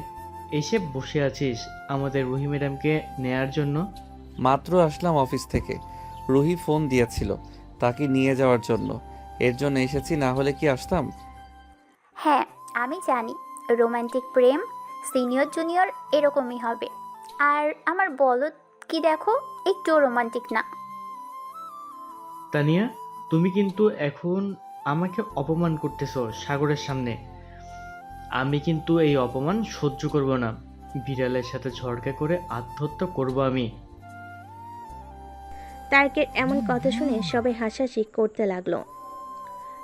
এসে বসে আছিস আমাদের রুহি ম্যাডামকে নেয়ার জন্য। মাত্র আসলাম অফিস থেকে, রুহি ফোন দিয়েছিল তাকে নিয়ে যাওয়ার জন্য, এর জন্য এসেছি, না হলে কি আসতাম? হ্যাঁ, আমি জানি রোমান্টিক প্রেম সিনিয়র জুনিয়র এরকমই হবে। আর আমার বলদ কি দেখো, একটু রোমান্টিক না। তানিয়া, তুমি কিন্তু এখন আমাকে অপমান করতেছো সাগরের সামনে। আমি কিন্তু এই অপমান সহ্য করব না। বিড়ালের সাথে ঝড়কা করে আত্মহত্যা করব আমি। তারেকের এমন কথা শুনে সবাই হাসাহাসি করতে লাগলো।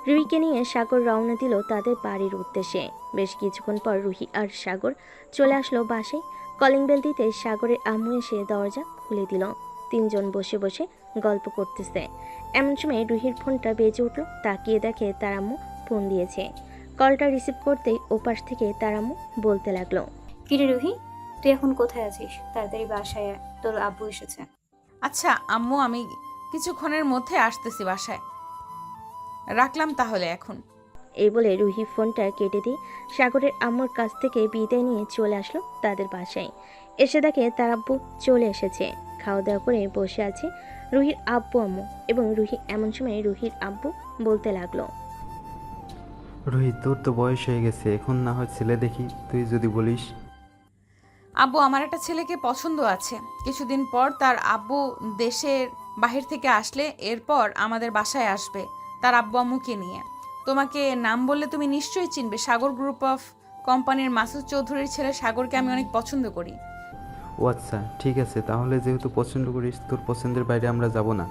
রুহিকে নিয়ে সাগর রওনা দিল তাদের বাড়ির উদ্দেশ্যে। বেশ কিছুক্ষণ পর রুহি আর সাগর চলে আসলো বাসায়। কলিং বেল দিতে সাগরের আম্মু এসে দরজা খুলে দিল। তিনজন বসে বসে গল্প করতেছে। এমন সময় রুহির ফোনটা বেজে উঠল। তাকিয়ে দেখে তার আম্মু ফোন দিয়েছে। কলটা রিসিভ করতেই ওপাশ থেকে তার আম্মু বলতে লাগলো, কিরে রুহি, তুই এখন কোথায় আছিস? তাড়াতাড়ি বাসায় আয়, তোর আব্বু এসেছে। আচ্ছা আম্মু, আমি কিছুক্ষণের মধ্যে আসতেছি বাসায়। রাখলাম তাহলে এখন। এই বলে রুহি ফোনটা কেটে দিয়ে সাগরের আম্মুর কাছ থেকে বিদায় নিয়ে চলে আসলো তাদের বাসায়। এসে দেখে তার আব্বু চলে এসেছে, খাওয়া দাওয়া করে বসে আছে রুহির আব্বু আম্মু। এবং রুহি এমন সময় রুহির আব্বু বলতে লাগলো, রোহিত, তোর তো বয়স হয়ে গেছে, এখন না হয় ছেলে দেখি, তুই যদি বলিস। আব্বু, আমার একটা ছেলেকে পছন্দ আছে। কিছুদিন পর তার আব্বু দেশের বাহির থেকে আসলে এরপর আমাদের বাসায় আসবে তার আব্বু আম্মুকে নিয়ে। তোমাকে নাম বললে তুমি নিশ্চয়ই চিনবে। সাগর গ্রুপ অফ কোম্পানির মাসুদ চৌধুরীর ছেলে সাগরকে আমি অনেক পছন্দ করি। ও আচ্ছা, ঠিক আছে, তাহলে যেহেতু পছন্দ করিস, তোর পছন্দের বাইরে আমরা যাব না।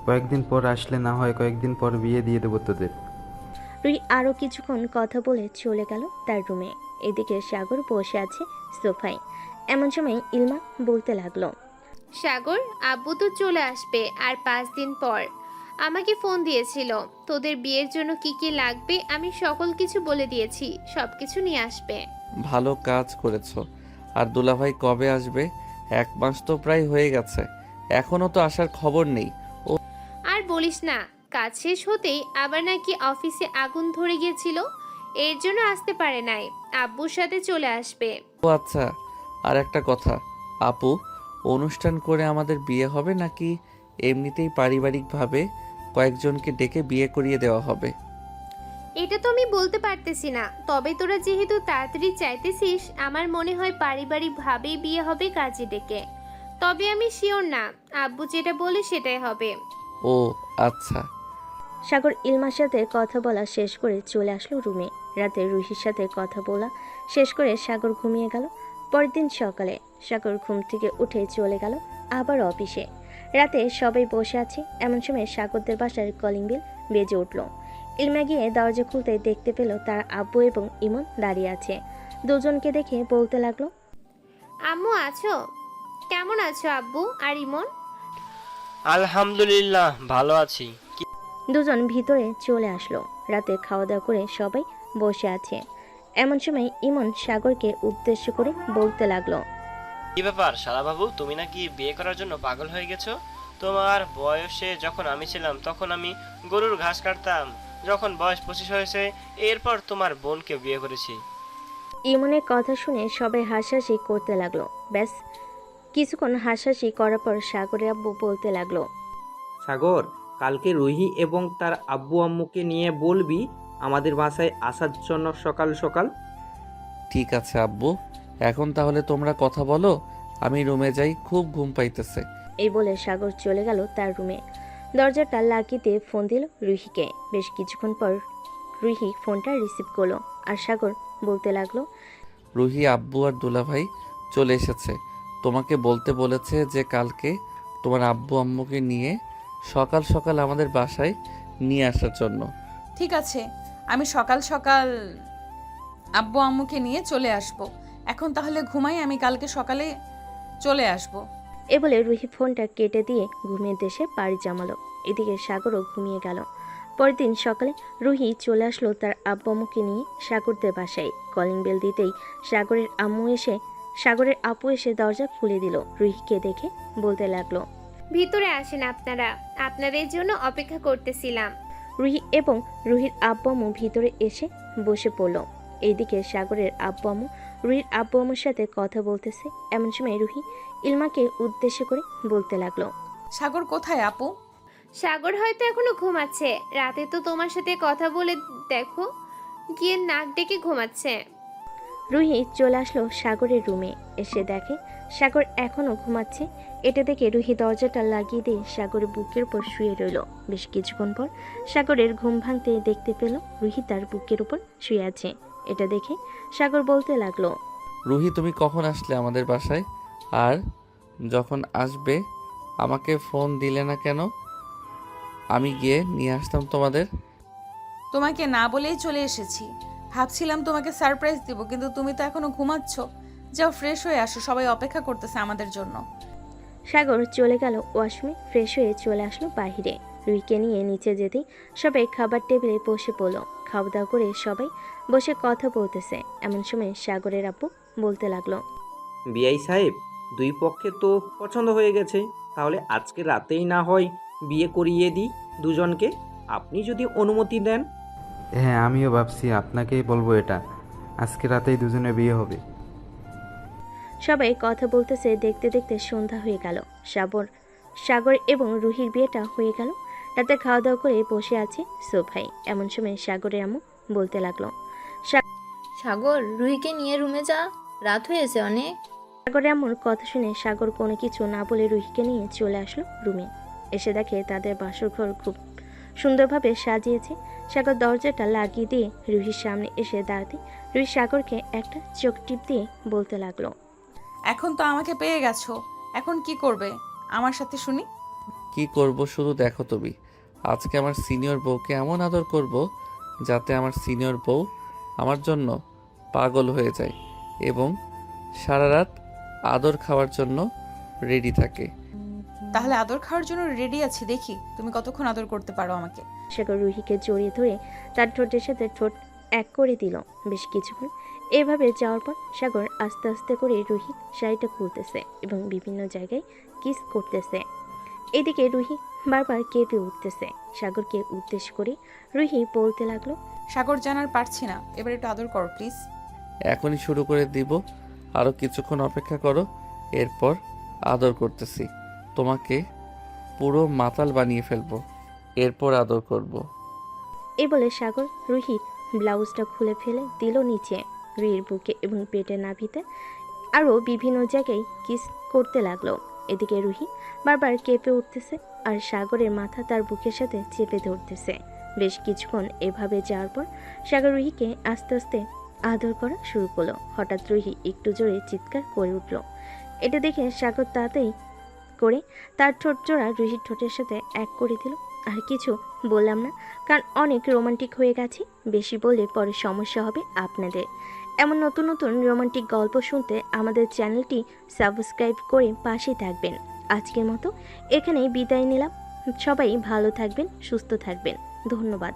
কয়েকদিন পর আসলে না হয় কয়েকদিন পর বিয়ে দিয়ে দেবো তোদের। রুহি আরও কিছুক্ষণ কথা বলে চলে গেল তার রুমে। এদিকে সাগর বসে আছে সোফায়। এমন সময় ইলমা বলতে লাগলো, সাগর, আব্বু তো চলে আসবে আর 5 দিন পর। আমাকে ফোন দিয়েছিল, তোদের বিয়ের জন্য কি কি লাগবে আমি সকল কিছু বলে দিয়েছি, সব কিছু নিয়ে আসবে। ভালো কাজ করেছো। আর দুলাভাই কবে আসবে? 1 মাস তো প্রায় হয়ে গেছে, এখনো তো আসার খবর নেই। আর বলিস না, কাজ শেষ হতেই আবার নাকি অফিসে আগুন ধরে গিয়েছিল, এর জন্য আসতে পারে নাই। আব্বুর সাথে চলে আসবে। ও আচ্ছা, আর একটা কথা আপু, অনুষ্ঠান করে আমাদের বিয়ে হবে নাকি এমনিতেই পারিবারিকভাবে কয়েকজনকে ডেকে বিয়ে করিয়ে দেওয়া হবে? এটা তো আমি বলতে পারতেছি না, তবে তোরা যেহেতু তাড়াতাড়ি চাইতেছিস, আমার মনে হয় পারিবারিকভাবেই বিয়ে হবে কাজে ডেকে। তবে আমি শিওর না, আব্বু যেটা বলে সেটাই হবে। ও আচ্ছা। সাগর ইলমার সাথে কথা বলা শেষ করে চলে আসলো রুমে। রাতে রুহির সাথে কথা বলা শেষ করে সাগর ঘুমিয়ে গেল। পরের দিন সকালে সাগর ঘুম থেকে উঠে চলে গেল আবার অফিসে। রাতে সবাই বসে আছে, এমন সময় সাগরদের বাসার কলিং বেল বেজে উঠল। ইলমা গিয়ে দরজা খুলতে দেখতে পেল তার আব্বু এবং ইমন দাঁড়িয়ে আছে। দুজনকে দেখে বলতে লাগলো, আম্মু আছো? কেমন আছো আব্বু আর ইমন? আলহামদুলিল্লাহ, ভালো আছি। দুজন ভিতরে চলে আসলো। রাতে খাওয়া দাওয়া করে সবাই বসে আছে। এমন সময় ইমন সাগরকে উদ্দেশ্য করে বলতে লাগলো, কি ব্যাপার শালাবাবু, তুমি নাকি বিয়ে করার জন্য পাগল হয়ে গেছো? তোমার বয়সে যখন আমি ছিলাম তখন আমি গরুর ঘাস কাটতাম। যখন বয়স 25 হয়েছে এরপর তোমার বোনকে বিয়ে করেছি। ইমনের কথা শুনে সবাই হাসাহাসি করতে লাগলো। ব্যাস কিছুক্ষণ হাসাহাসি করার পর সাগরের আব্বু বলতে লাগলো, সাগর, কালকে রুহি এবং তার আব্বু আম্মুকে নিয়ে বলবি আমাদের বাসায় আসার জন্য সকাল সকাল। ঠিক আছে আব্বু, এখন তাহলে তোমরা কথা বলো, আমি রুমে যাই, খুব ঘুম পাইতেছে। এই বলে সাগর চলে গেল তার রুমে। দরজাটা লাগিয়ে দিয়ে ফোন দিল রুহিকে। বেশ কিছুক্ষণ পর রুহি ফোনটা রিসিভ করলো আর সাগর বলতে লাগলো, রুহি, আব্বু আর দুলাভাই চলে এসেছে। তোমাকে বলতে বলেছে যে কালকে তোমার আব্বু আম্মুকে নিয়ে সকাল সকাল আমাদের বাসায় নিয়ে আসার জন্য। ঠিক আছে, আমি সকাল সকাল আব্বু আম্মুকে নিয়ে চলে আসব। এখন তাহলে ঘুমাই, আমি কালকে সকালে চলে আসব। এ বলে রুহি ফোনটা কেটে দিয়ে ঘুমিয়ে দেশে পাড়ি জমালো। এদিকে সাগরও ঘুমিয়ে গেল। পরের দিন সকালে রুহি চলে আসলো তার আব্বু আম্মুকে নিয়ে সাগরদের বাসায়। কলিং বেল দিতেই সাগরের আপু এসে দরজা খুলে দিল। রুহিকে দেখে বলতে লাগলো, ভিতরে আসেন আপনারা, আপনাদের জন্য অপেক্ষা করতেছিলাম। রুহি এবং রুহির আব্বু আম্মু ভিতরে এসে বসে পড়ল। এইদিকে সাগরের আব্বু আম্মু রুহির আব্বু আম্মুর সাথে কথা বলতেছে। এমন সময় রুহি ইলমাকে উদ্দেশ্য করে বলতে লাগলো, সাগর কোথায় আপু? সাগর হয়তো এখনো ঘুমাচ্ছে, রাতে তো তোমার সাথে কথা বলে দেখো গিয়ে নাক ডেকে ঘুমাচ্ছে। রুহি চলে আসলো সাগরের রুমে। এসে দেখে সাগর এখনো ঘুমাচ্ছে। এটা দেখে রুহি দরজাটা লাগিয়ে দিয়ে সাগরের বুকের উপর শুয়ে রইল। বেশ কিছুক্ষণ পর সাগরের ঘুম ভাঙতে দেখতে পেল রুহি তার বুকের উপর শুয়ে আছে। এটা দেখে সাগর বলতে লাগলো, রুহি, তুমি কখন আসলে আমাদের বাসায়? আর যখন আসবে আমাকে ফোন দিলে না কেন? আমি গিয়ে নিয়ে আসতাম তোমাদের। তোমাকে না বলেই চলে এসেছি। ভাবছিলাম তোমাকে সারপ্রাইজ দিব, কিন্তু তুমি তো এখনো ঘুমাচ্ছ। যাও ফ্রেশ হয়ে আসো, সবাই অপেক্ষা করতেছে আমাদের জন্য। সাগর চলে গেল ওয়াশরুমে। ফ্রেশ হয়ে চলে আসলো বাহিরে। রুহিকে নিয়ে নিচে যেতেই সবাই খাবার টেবিলে বসে পড়ল। খাওয়া দাওয়া করে সবাই বসে কথা বলতেছে। এমন সময় সাগরের আব্বু বলতে লাগলো। বিআই সাহেব, দুই পক্ষে তো পছন্দ হয়ে গেছে, তাহলে আজকে রাতেই না হয় বিয়ে করিয়ে দিই দুজনকে, আপনি যদি অনুমতি দেন। হ্যাঁ, আমিও ভাবছি আপনাকেই বলবো এটা। আজকে রাতেই দুজনে বিয়ে হবে। সবাই কথা বলতেছে, দেখতে দেখতে সন্ধ্যা হয়ে গেল। সাগর এবং রুহির বিয়েটা হয়ে গেল। রাতে খাওয়া দাওয়া করে বসে আছে সোফায়। এমন সময় সাগরের আম্মু বলতে লাগলো। সাগর, রুহিকে নিয়ে রুমে যা, রাত হয়েছে অনেক। সাগরের আম্মুর কথা শুনে সাগর কোনো কিছু না বলে রুহিকে নিয়ে চলে আসলো রুমে। এসে দেখে তাদের বাসর ঘর খুব সুন্দরভাবে সাজিয়েছে। সাগর দরজাটা লাগিয়ে দিয়ে রুহির সামনে এসে দাঁড়াতে রুহি সাগরকে একটা চোখ টিপ দিয়ে বলতে লাগলো। এখন তো আমাকে পেয়ে গেছো, এখন কি করবে আমার সাথে শুনি? কি করব শুধু দেখো তুমি। আজকে আমার সিনিয়র বউকে এমন আদর করব যাতে আমার সিনিয়র বউ আমার জন্য পাগল হয়ে যায় এবং সারা রাত আদর খাওয়ার জন্য রেডি থাকে। তাহলে আদর খাওয়ার জন্য রেডি আছি, দেখি তুমি কতক্ষণ আদর করতে পারো আমাকে। সাগর রুহিকে জড়িয়ে ধরে তার ঠোঁটের সাথে ঠোঁট এক করে দিল। বেশ কিছুক্ষণ এভাবে যাওয়ার পর সাগর আস্তে আস্তে করে রুহির শাড়িটা খুলতেছে এবং বিভিন্ন জায়গায় কিস করতেছে। এদিকে রুহি বারবার কেঁপে উঠতেছে। সাগরকে উদ্দেশ্য করে রুহি বলতে লাগলো। সাগর জানার পারছি না, এবার একটু আদর করো প্লিজ। এখনই শুরু করে দিব, আরও কিছুক্ষণ অপেক্ষা করো, এরপর আদর করতেছি। তোমাকে পুরো মাতাল বানিয়ে ফেলবো, এরপর আদর করব। এই বলে সাগর রুহির ব্লাউজটা খুলে ফেলে দিল নিচে। রুহির বুকে এবং পেটের নাভিতে আরও বিভিন্ন জায়গায় কিস করতে লাগলো। এদিকে রুহি বারবার কেঁপে উঠতেছে আর সাগরের মাথা তার বুকের সাথে চেপে ধরতেছে। বেশ কিছুক্ষণ এভাবে যাওয়ার পর সাগর রুহিকে আস্তে আস্তে আদর করা শুরু করলো। হঠাৎ রুহি একটু জোরে চিৎকার করে উঠল। এটা দেখে সাগর তাড়াতাড়ি করে তার ঠোঁট জোড়া রুহির ঠোঁটের সাথে এক করে দিল। আর কিছু বললাম না, কারণ অনেক রোমান্টিক হয়ে গেছে। বেশি বললে পরে সমস্যা হবে আপনাদের। এমন নতুন নতুন রোমান্টিক গল্প শুনতে আমাদের চ্যানেলটি সাবস্ক্রাইব করে পাশে থাকবেন। আজকের মতো এখানেই বিদায় নিলাম। সবাই ভালো থাকবেন, সুস্থ থাকবেন। ধন্যবাদ।